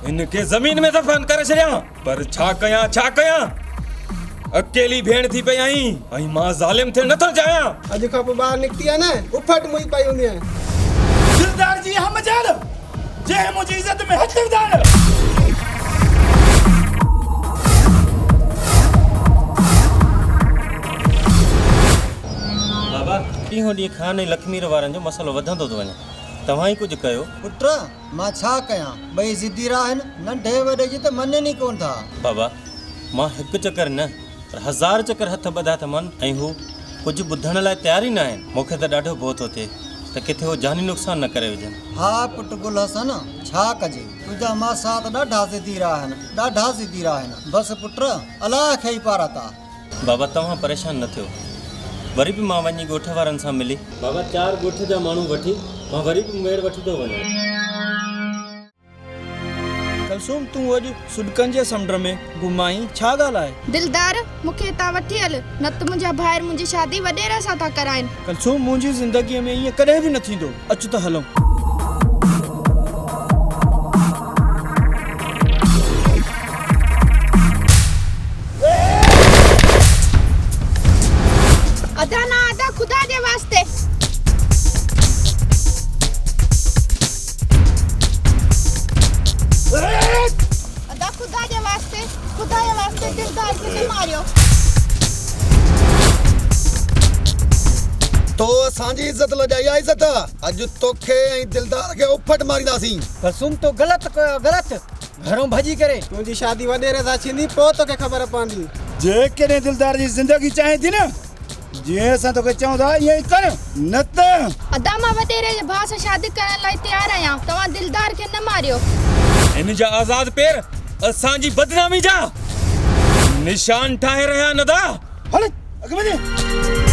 इनके ज़मीन में दफ़न करे छॾियां, पर छा कयां? अकेली भेण थी पई आहीं ऐं मां ज़ालिम थे नथो चाहियां। अॼु खां पोइ ॿाहिरि निकिती आहे न, उफट मुई पई हूंदी आहे। दिलदार जी हम जान जे मुंहिंजी इज़त में हथ विधान। बाबा ॾींहों ॾींहुं खान ऐं लक्ष्मीर वारनि जो मसइलो वधंदो थो वञे। तव्हां ई कुझु कयो। पुट मां छा कयां, ॿई ज़िद्दी आहिनि, नंढे वॾे जी त मञनि ई कोन था। बाबा मां हिकु चकर न पर 1000 चकर हथ ॿधा त मन ऐं हू कुझु ॿुधण लाइ तयार ई न आहिनि। मूंखे त ॾाढो भउ थो थिए त किथे हो जानी नुक़सान न करे विझनि। हा पुट गुल हसन छा कजे, तुंहिंजा मासा त ॾाढा ज़िद्दी आहिनि। बसि पुट अलाह खे ई पारा था। बाबा तव्हां परेशान न थियो, वरी बि मां वञी ॻोठ वारनि सां मिली बाबा 4 ॻोठ जा माण्हू वठी मां वरी बि मेड़ वठी थो वञां। कलसूम तूं अॼु सुडकनि जे समुंड में घुमाई, छा ॻाल्हि आहे? दिलदार मूंखे हितां वठी हल, न त मुंहिंजा भाइर मुंहिंजी शादी वॾेरे सां था कराइनि। कलसूम मुंहिंजी ज़िंदगीअ में ईअं कॾहिं बि न थींदो। अचु त हलूं। अदा ना अदा खुदा जे वास्ते। अदा खुदा जे वास्ते दिलदार खे न मारियो। तो असांजी इज़त लॼाई आहे इज़त। अॼु तोखे ऐं दिलदार खे उफट मारींदासीं। कलसूम तो ग़लति कयो, ग़लति। घरों भॼी करे तुंहिंजी शादी वॾेरे सां थींदी, पोइ तोखे ख़बर पवंदी। जेकॾहिं दिलदार जी ज़िंदगी चाहे थी न, जीअं असां तोखे चऊं था ईअं ई कर न त अदा मां वॾेरे जे भाउ सां शादी करण लाइ तयार आहियां तव्हां दिलदार खे न मारियो इन जा आज़ाद पैर असांजी बदनामी जा निशान ठाहे रहिया नदा हल अॻ वञे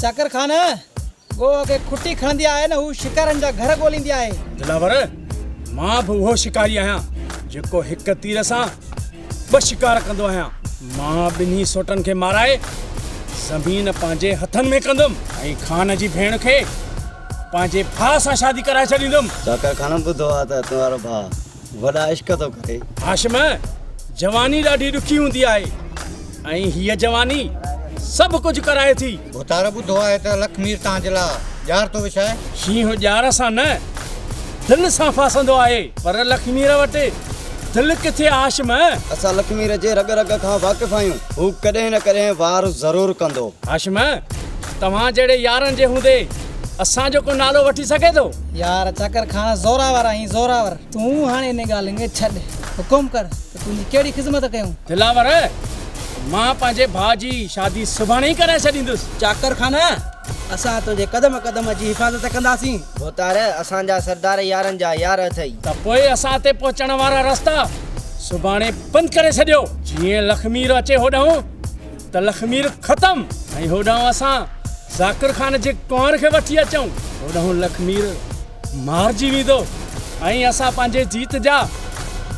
चाकर खान गो के खुटी खणंदी आहे न हू शिकारनि जा घर ॻोल्हींदी आहे दिलावर मां बि उहो शिकारी आहियां जेको हिक तीर सां ॿ शिकार कंदो आहियां मां ॿिन्ही सोटनि खे माराए ज़मीन पंहिंजे हथनि में कंदुमि ऐं खान जी भेण खे पंहिंजे भाउ सां शादी कराए छॾींदुमि चाकर खान ॿुधो आहे त तुम्हारो भाउ वॾा इश्क थो करे हाशिम जवानी ॾाढी ॾुखी हूंदी आहे ऐं हीअ जवानी सभु कुझु कराए थी भुतार ॿुधो आहे त लखमीर तव्हांजे लाइ ॼार थो विछाए शींहुं ॼार सां न दिलि सां फासंदो आहे पर लखमीर वटि दिलि किथे आहे हाशिम असां लखमीर जे रग रग खां वाक़िफ़ आहियूं हू कॾहिं न कॾहिं वार ज़रूरु कंदो हाशिम तव्हां जहिड़े यारनि जे हूंदे असांजो को नालो वठी सघे थो यार चाकर खान ज़ोरावर आहीं ज़ोरावर तूं हाणे इन ॻाल्हि खे छॾ हुकुम कर त तुंहिंजी कहिड़ी ख़िदमत कयूं दिलावर मां पंहिंजे भाउ जी शादी सुभाणे ई कराए छॾींदुसि चाकर खान असां तुंहिंजे क़दम क़दम जी हिफ़ाज़त कंदासीं भोतार असांजा सरदार यारनि जा यार अथई त पोइ असां ते पहुचण वारा रस्ता सुभाणे बंदि करे छॾियो जीअं लखमीर अचे होॾां त लखमीर ख़तम ऐं होॾां असां ज़ाकिर खान जे कुंवर खे वठी अचूं होॾां लखमीर मारिजी वेंदो ऐं असां पंहिंजे जीत जा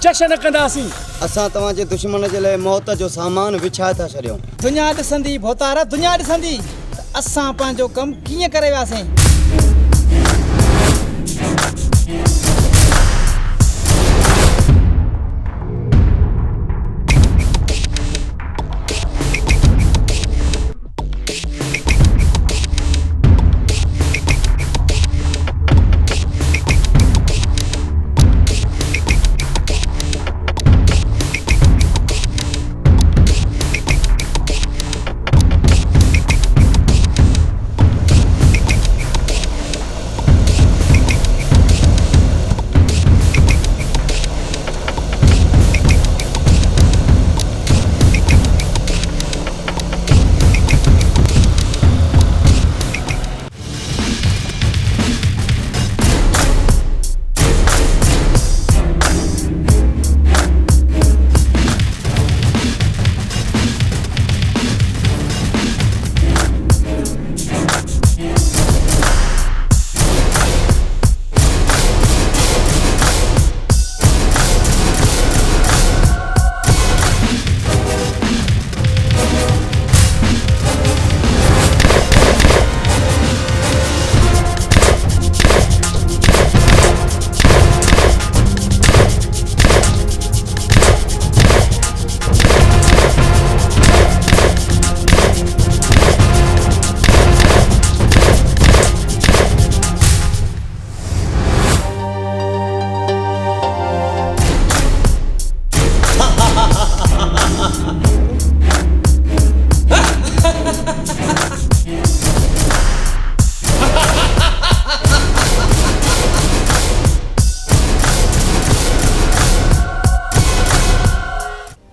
जश्न कंदासीं असां तव्हांजे दुश्मन जे लाइ मौत जो सामान विछाए था छॾियूं दुनिया ॾिसंदी भोतार दुनिया ॾिसंदी त असां पंहिंजो कमु कीअं करे वियासीं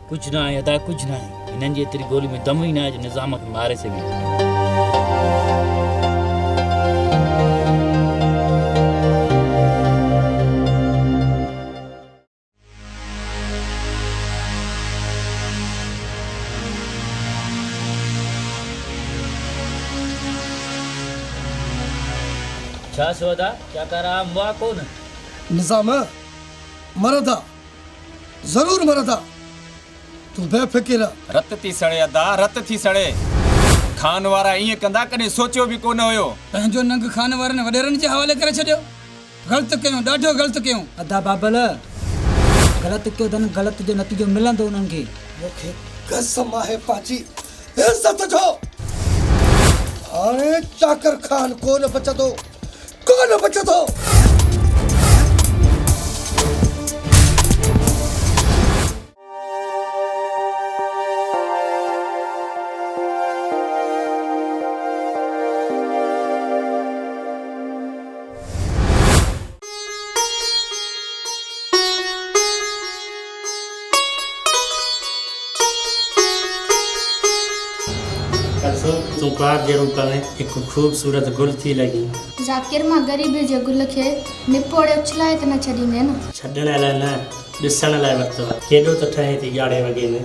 कुछ ना है अदा कुछ ना है इन्हनि जी एतिरी गोली में दम ही ना है जो निज़ाम खे मारे सघे छा सोदा क्या करा मुआ कोन निज़ाम मरदा ज़रूर मरदा तू बेफ़िक्र रत थी सड़े अदा रत थी सड़े खान वारा ईअं कंदा कॾहिं सोचियो बि कोन हुयो पंहिंजो नंग खान वारनि वॾेरनि जे हवाले करे छॾियो ग़लति कयूं ॾाढो ग़लति कयूं अदा बाबल ग़लति कयो अथनि ग़लति जो नतीजो मिलंदो उन्हनि खे मूंखे कसम आहे पाजी इज़त जो हाणे चाकर खान कोन बचंदो तूं कार जे रूप में एक खूबसूरत गुल थी लगी ज़ाकिर मां ग़रीब जे गुल खे निपोड़े उछलाए त न छॾींदे न छॾण लाइ न ॾिसण लाइ वरितो आहे केॾो त ठहे थी याड़े वॻे में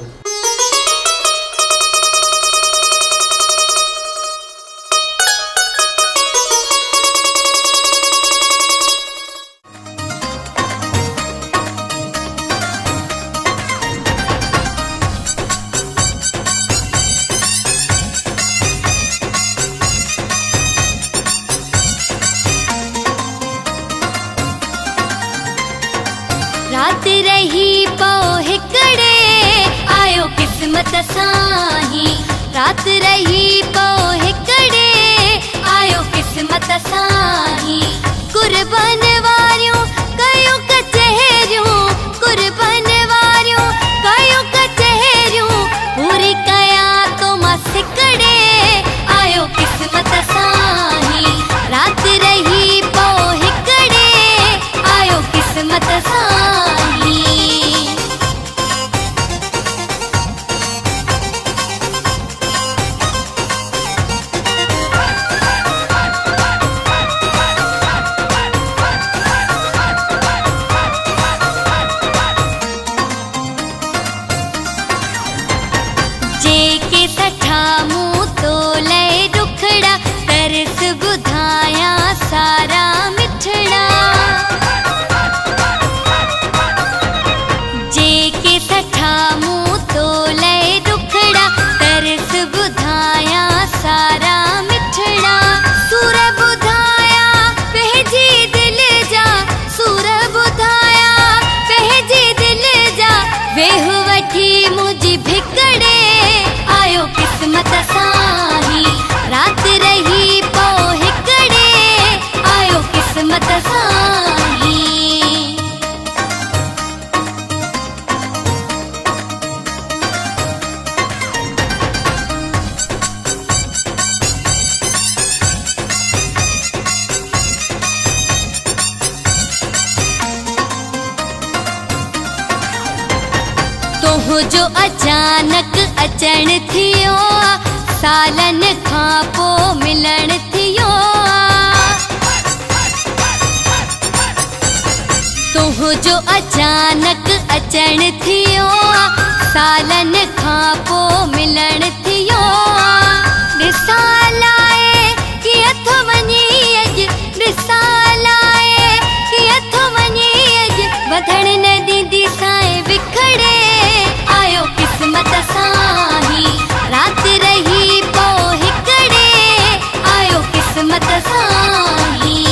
रात रही पो हिकड़े आयो किस्मत साही रात रही पो हिकड़े आयो किस्मत साही कुर्बान वारियूं कयो कचहरियूं कुर्बान वारियूं कयो कचहरियूं पूरी कया तो मां सिकड़े आयो किस्मत साही रात रही पो हिकड़े आयो किस्मत साही जेके सठा मुँह तो लय दुखड़ा तरस बुधाया सारा मिठड़ा जेके सठा मुँह तो लय दुखड़ा तरस बुधाया सारा मिठड़ा सूर बुधाया पहजी दिल जा सूर बुधाया पहजी दिल जा वेह वठी मुझी भिकड़े आयो किस्मत साही रात रही पो हिकड़े आयो किस्मत साही जो अचानक अचण थियो सालन खां पो मिलण थियो जो अचानक अचण थियो सालन खां पो मिलण थियो ॾिसालाए कीअं थो वञी अॼु ॾिसालाए कीअं थो वञी अॼु वधण न ॾींदी साए विखड़े आयो किस्मत साही रात रही पो हिकड़े आयो किस्मत साही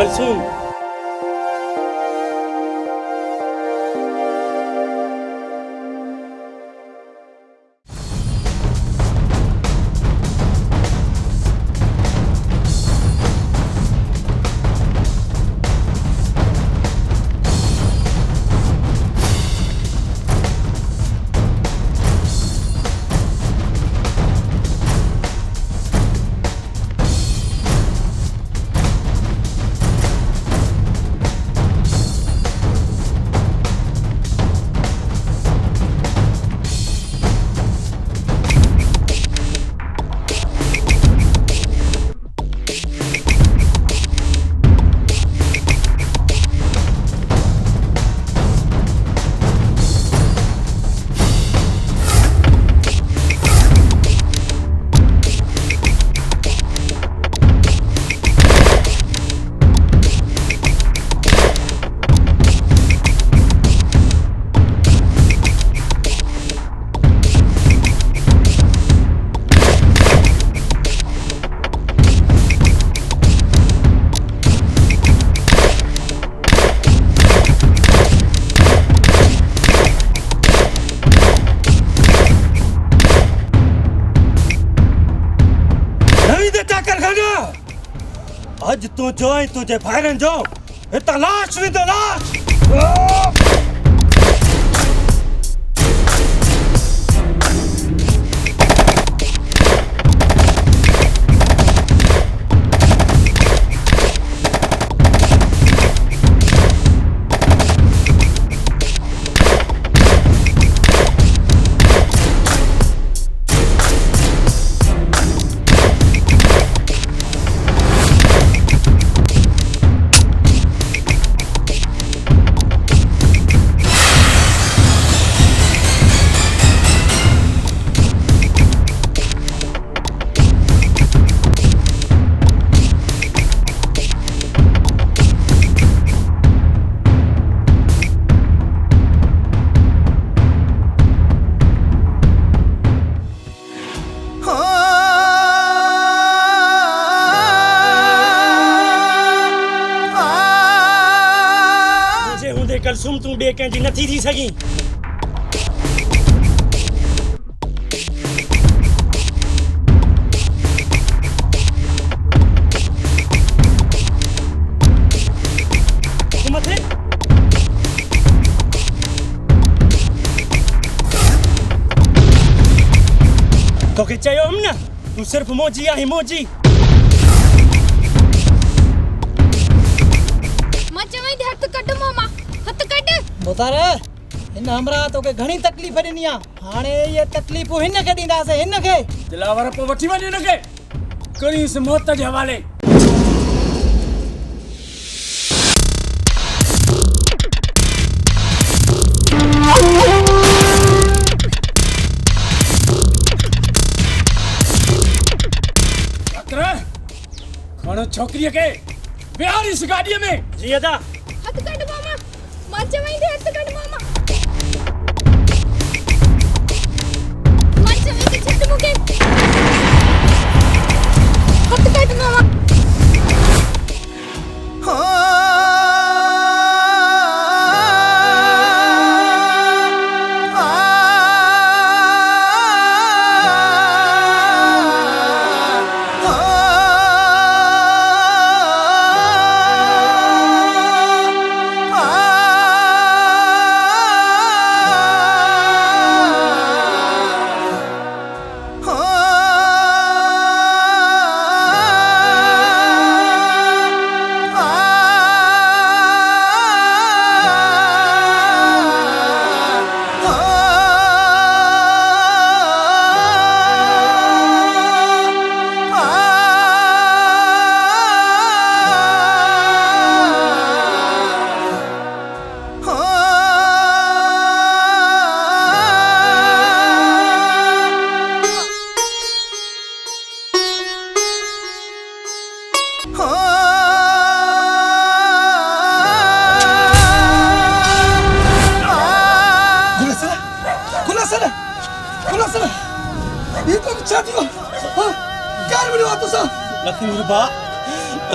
कलसूम अज तू जो है तुझे फायरन जो इतना लाश भी तो लाश कलसूम तू बे कंहिंजी नथी थी सघी मथे तोखे चयो हुम न तू सिर्फ मोजी आहीं मोजी मां चवई थी हथ कढ मामा हथ कढ बुधारे हिन हमरा तोखे घणी तकलीफ़ ॾिनी आहे हाणे ये तकलीफ़ूं हिन खे ॾींदासीं हिन खे दिलावर पोइ वठी वञ हिन खे करीस मौत जे हवाले खणो छोकिरीअ खे विहार इस गाॾीअ में जी अदा हथ कढ मामा मां चवई थी हथ कढ मामा मां चवई थी छॾ मूंखे हथ कढ मामा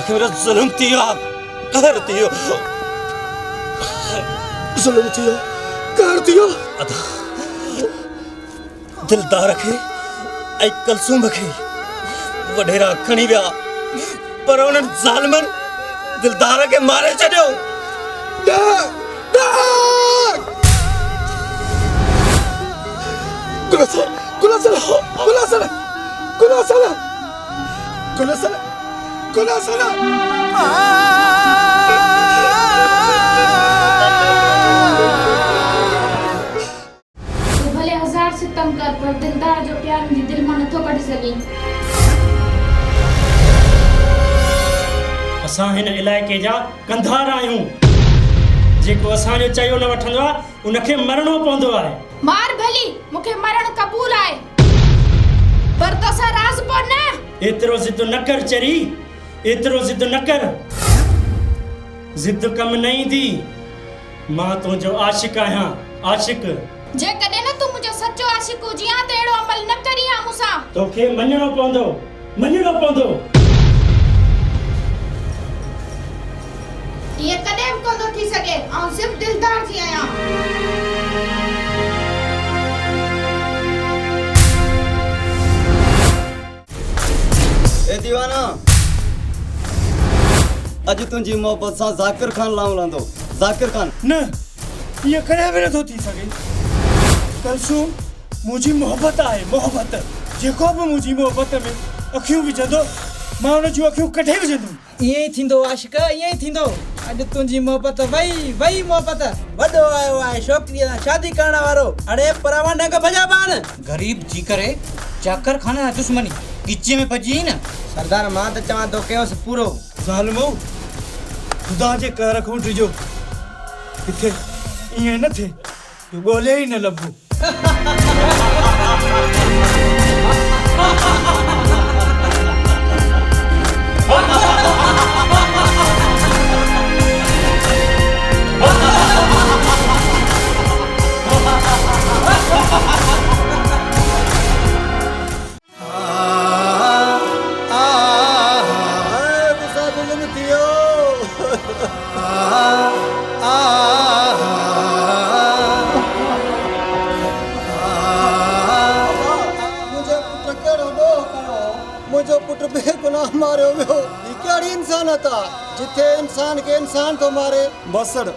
लखीर जुल्म थी वियो कहर थियो ज़ुल्म थियो कहर थियो अदा दिलदार खे ऐं कलसूम खे वडेरा खणी विया पर उन्हनि ज़ालिमनि दिलदार खे मारे छॾियो तू भले हजार सितम कर पर दिलदार जो प्यार मुंहिंजे दिल मां नथो कढी सघीं। असां हिन इलाइक़े जा कंधार आहियूं जेको असांजो चयो न वठंदो आहे उनखे मरणो पवंदो आहे। मार भली मूंखे मरण कबूल आहे पर तोसां राज़ पो न। एतिरो ज़िद न कर चरी एतिरो ज़िद न कर ज़िद कम न ईंदी मां तुंहिंजो आशिक़ आहियां आशिक़। जेकॾहिं न तूं मुंहिंजो सचो आशिक़ हुजी हा त अहिड़ो अमल न करी हा मूंसां। तोखे मञणो पवंदो इहे कॾहिं बि कोन थो थी सघे ऐं सिर्फ़ दिलदार जी आहियां। ए दीवाना अज तुझी मोहब्बत सां ज़ाकिर खान लाऊं लंदो। ज़ाकिर खान न ये कॾहिं बि नथो थी सघे। कलसूम मुंहिंजी मोहब्बत आहे मोहब्बत। जेको बि मुंहिंजी मोहब्बत में अखियूं विझंदो मां उन जूं अखियूं कढे विझंदुमि। ईअं ई थींदो आशिक़ ईअं ई थींदो। अॼु तुंहिंजी मोहब्बत वई मोहब्बत वॾो आयो आहे छोकिरीअ सां शादी करण वारो। अड़े परावा न भॼा पाण गरीब जी करे चाकर खाने ना दुश्मनी गिचे में पजी न। सरदार मां त चवां थो कयोसि पूरो। ज़ालिमो खुदा जे कहर खां डिजो किथे ईअं न थिए जो ॻोल्हे ई न लभो। मुझो पुट बेगुनाह मारियो वियो। ही कहिड़ी इंसानियत आहे जिथे इंसान खे इंसान थो मारे। बसड़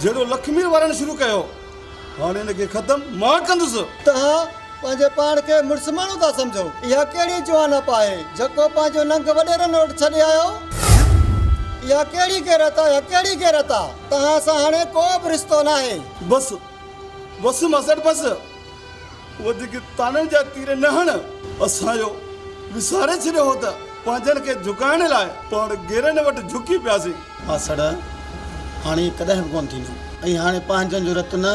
जहिड़ो लखमीर वारनि शुरू कयो हाणे हिनखे ख़तमु मां कंदुसि। तव्हां पंहिंजे पाण खे मुड़ुस माण्हू था सम्झो। इहा कहिड़ी जवानप आहे जेको पंहिंजो नंग वॾेरनि वटि छॾे आयो। इहा कहिड़ी गैरत आहे कहिड़ी गैरत आहे। तव्हां सां हाणे को बि रिश्तो न आहे। बस मसड़ बस वधीक ताननि जा तीर न हण। असांजो विसारे छॾियो हो त पंहिंजनि खे झुकाइण लाइ पाण गेरनि वटि झुकी पियासीं। मासड़ हाणे कॾहिं बि कोन थींदो ऐं हाणे पंहिंजनि जो रतु न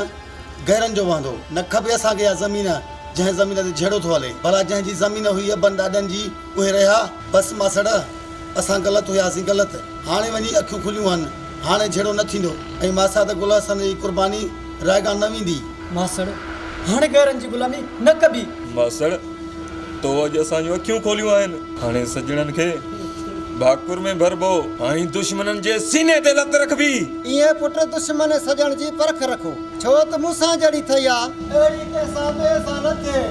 गैरनि जो वांदो। न खपे असांखे इहा ज़मीन जंहिं ज़मीन ते झेड़ो थो हले। भला जंहिंजी ज़मीन हुई अबनि ॾाॾनि जी उहे रहिया। बसि मासड़ असां ग़लति हुयासीं ग़लति। हाणे वञी अखियूं खुलियूं आहिनि। हाणे झेड़ो न थींदो ऐं मासा त गुल हसन जी कुर्बानी रायगान न वेंदी। मासड़ हाणे गैरनि जी गुलामी न कबी। मासड़ तो अॼु असांजूं अखियूं खोलियूं आहिनि। हाणे सजणनि खे भाकुर में भरबो ऐं दुश्मननि जे सीने ते लत रखबी। इएं पुट दुश्मन सजण जी परख रखो छो त मूंसां जड़ी थई आ अहिड़ी कंहिंसां ॿिए सां न थिए।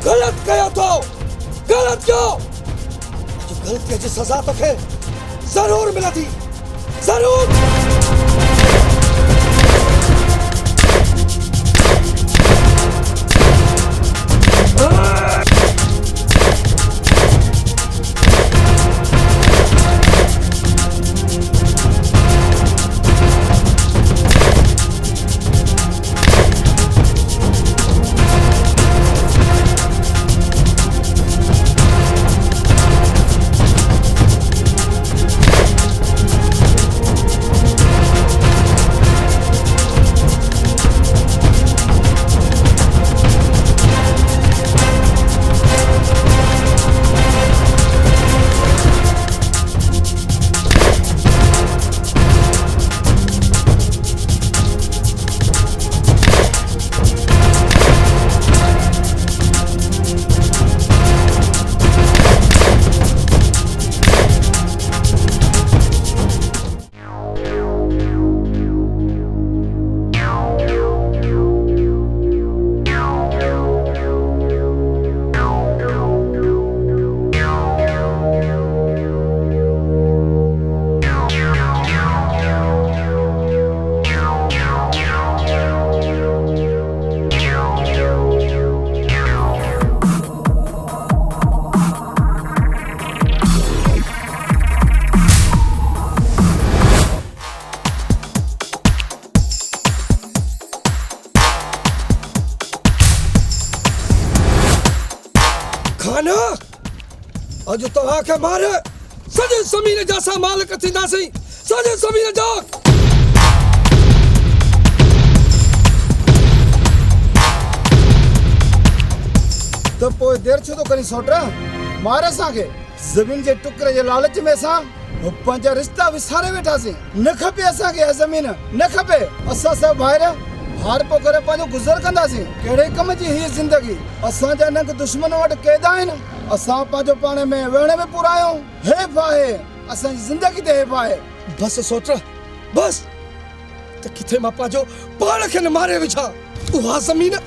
गलत कयो तो गलत कयो। जो गलती जी सजा तो खे जरूर मिला थी, जरूर। खाना अज तव्हां खे मारे सॼे ज़मीन जा असां मालिक थींदासीं, सॼे ज़मीन जा। तो पोइ देर छो तो करी सोटा मार असांखे ज़मीन जे टुकरे जे लालच में असां पंहिंजा रिश्ता विसारे वेठासीं। न खपे असांखे इहा ज़मीन, न खपे। असां सभु भाइर हार पो करे पंहिंजो गुज़र कंदासीं। कहिड़े कम जी हीअ ज़िंदगी? असांजा नंग दुश्मन वटि क़ैद आहिनि, असां पंहिंजो पाण में वेहण में पूरा आहियूं। हेफ़ आहे असांजी ज़िंदगी ते, हेफ़ आहे। बस सोटा बस, त किथे मां पंहिंजो पाण खे न मारे विझां। उहा ज़मीन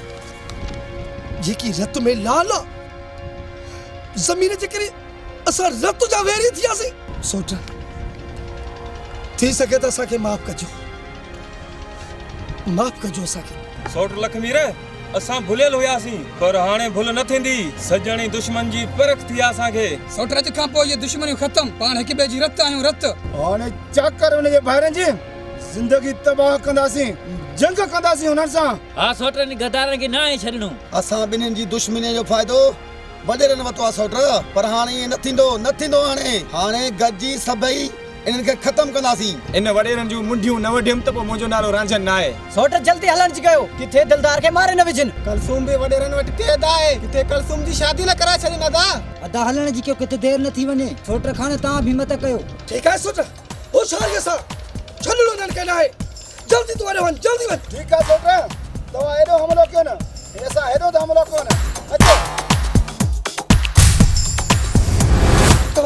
जेकी रत में लाल आहे, ज़मीन जे करे असां रत जा वेरी थियासीं। सोटा थी सके त असांखे माफ़ कजो, माफ़ कजो असांखे। सोट लखमीर, असां भुलियल हुयासीं, पर हाणे भुल न थींदी। सजणी दुश्मन जी परख थी असांखे। सोटरज खां पोइ ये दुश्मनियूं ख़त्म, पाण हिक ॿिए जी रत आहियूं, रत। हाणे चाकर हुन जे भाइरनि जी ज़िंदगी तबाह कंदासीं, जंग कंदासीं हुननि सां। हा सोटरनि गदारनि खे न आहे छॾणो। असां ॿिन्हिनि जी दुश्मनी जो फ़ाइदो वॾेरनि वरितो आहे सोटर, पर हाणे ईअं न थींदो, न थींदो। हाणे गॾिजी सभई इन्हनि खे ख़त्म कंदासीं। इन वॾेरनि जूं मुंडियूं न वढियमि त पोइ मुंहिंजो नालो रांझन न आहे। सोट जल्दी हलण जी कयो, किथे दिलदार खे मारे न विझनि। कलसूम बि वॾेरनि वटि क़ैद आहे, किथे कलसूम जी शादी न कराए छॾनि। अदा हलण जी कयो, किथे देर न थी वञे। सोट खान तव्हां भी मत कयो। ठीकु आहे सोटा, होशियार के साथ छॾणो न के नाहे। जल्दी तू वञ, जल्दी वञ। ठीकु आहे सोटा, तव्हां हेॾो हमलो कयो न, असां हेॾो त हमलो कयो न।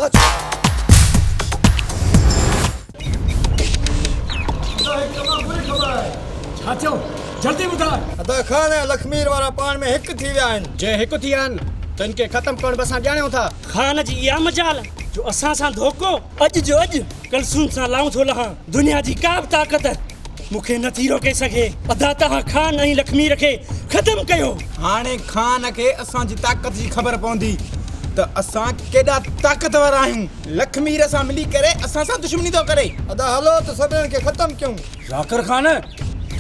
अचो छा थियो? जल्दी ॿुधाए। अदा खान ऐं लखमीर वारा पाण में हिकु थी विया आहिनि। जे हिकु थी विया आहिनि त इनखे ख़त्म करण बि असां ॼाणियूं था। खान जी इहा मजाल जो असां सां धोखो, अॼु जो अॼु कलसूम सां लाऊं थो लहां। दुनिया जी का बि ताक़त मूंखे नथी रोके सघे। अदा तव्हां खान ऐं लखमीर खे ख़त्म कयो। हाणे खान खे असांजी ताक़त जी ख़बर पवंदी त असां केॾा ताक़तवर आहियूं। लखमीर सां मिली करे असां सां दुश्मनी थो करे। अदा हलो त सभिनीनि खे ख़त्म कयूं। जाकर खान,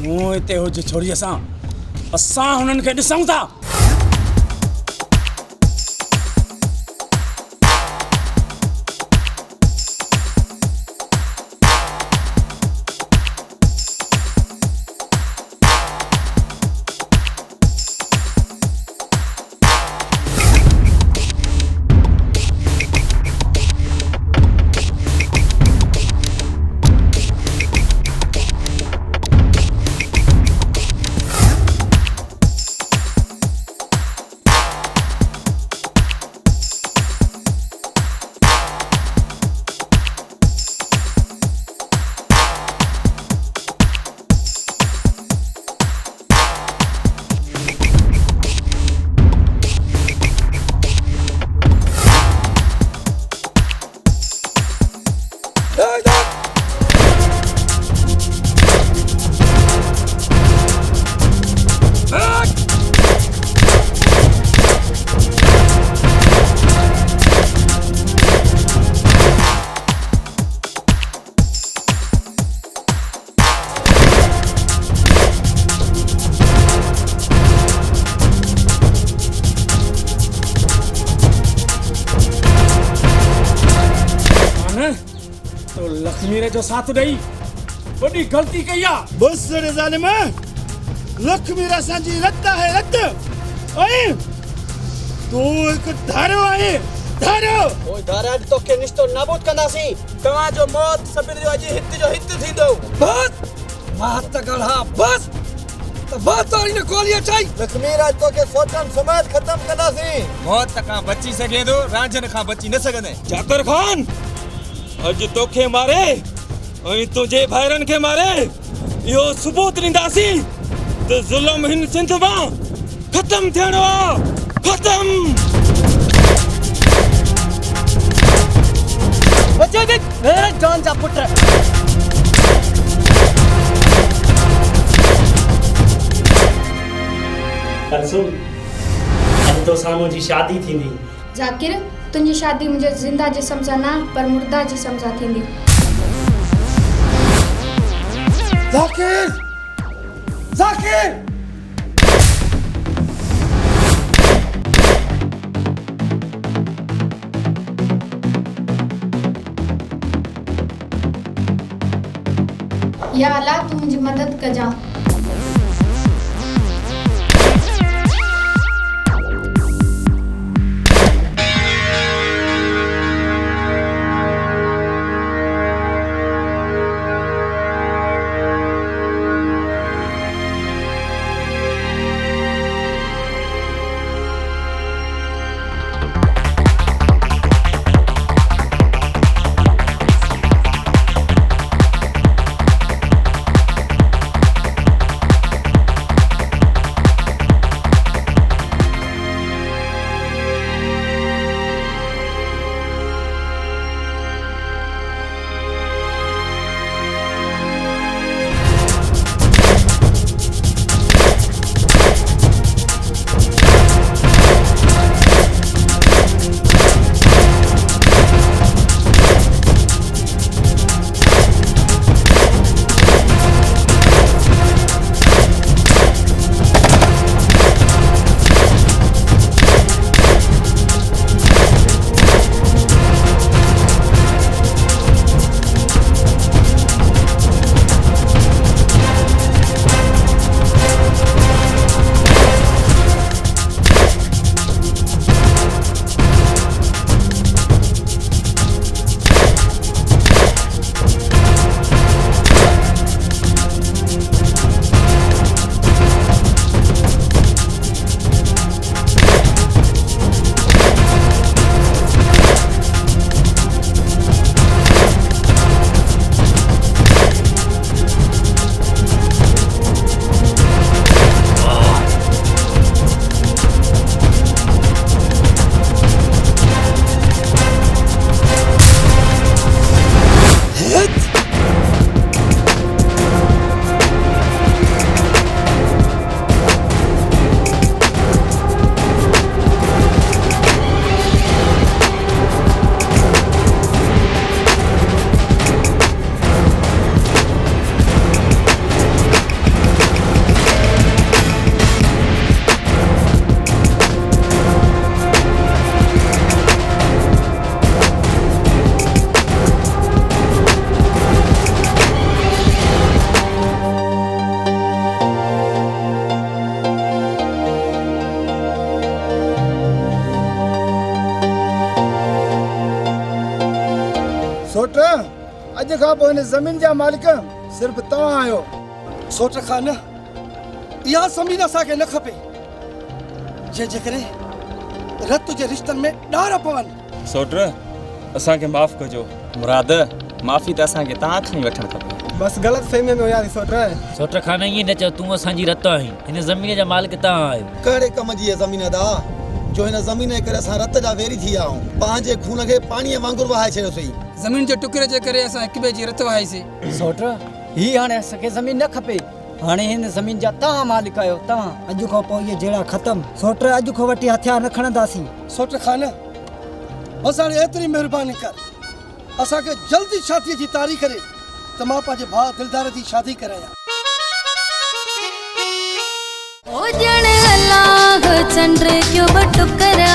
तूं हिते हुज, छोड़ी असां हुननि खे ॾिसूं था। लक्ष्मी जो साथ ॾेई वॾी ग़लती कई आहे। बस रे ज़ालिम, लक्ष्मी असांजी रत आहे रत। ऐं तूं हिकु धारियो आहे धारियो। ओए धारा तोखे निश्तो नाबूद कंदासीं। तव्हांजो मौत सभिनी जो अॼु हित जो हित थींदो। बस मां त ॻाल्हा बस त बात वारी न गोलियां चाही। लक्ष्मी राज तोखे सोचण समाज खत्म कंदासीं। मौत खां बची सघे थो, रांझनि खां बची न सघंदे। जाकर खान अॼु तोखे मारे ऐं तुंहिंजे भाइरनि खे मारे इहो सबूत ॾींदासीं त ज़ुल्म हिन सिंध मां ख़त्म थियणो आहे। ख़त्म। बचो देख मेरे जान जा पुत्र। कलसुम अॼु तो साम्हूं जी शादी थींदी। जाकिर तुंहिंजी शादी मुंहिंजे ज़िंदा जिस्म सां न पर मुर्दा जिस्म सां थींदी। जाकिर जाकिर या अल्लाह तू मुंहिंजी मदद कजां। सोट अॼु खां पोइ हिन ज़मीन जा मालिक सिर्फ़ु तव्हां आहियो। सोट खान इहा ज़मीन असांखे न खपे जंहिंजे करे रत जे रिश्तनि में ॾार पवनि। सोट असांखे माफ़ कजो। मुराद माफ़ी त असांखे तव्हां खां ई वठणु खपे। बस गलत फहमी में हुयासीं सोट। सोट खान ईअं न चओ, तूं असांजी रत आहीं, हिन ज़मीन जा मालिक तव्हां आहियो। कहिड़े कम जी ज़मीन दा जो हिन ज़मीन जे करे असां रत जा वेरी थी विया आहियूं, पंहिंजे खून खे पाणीअ वांगुरु वहाए छॾियोसीं। ज़मीन जे टुकड़े जे करे असां हिक ॿिए जी रत वहाईसीं। सोट ही हाणे असांखे ज़मीन न खपे, हाणे हिन ज़मीन जा तव्हां मालिक आहियो। तव्हां अॼु खां पोइ इहे जहिड़ा ख़तम। सोट अॼु खां वठी हथियार न खणंदासीं। सोट खान बस हाणे एतिरी महिरबानी कर, असांखे जल्दी शादीअ जी तारीख़ ॾे त मां पंहिंजे भाउ दिलदार जी शादी करायां। ओ जण अल्लाह चंद्र क्यों बटुकरा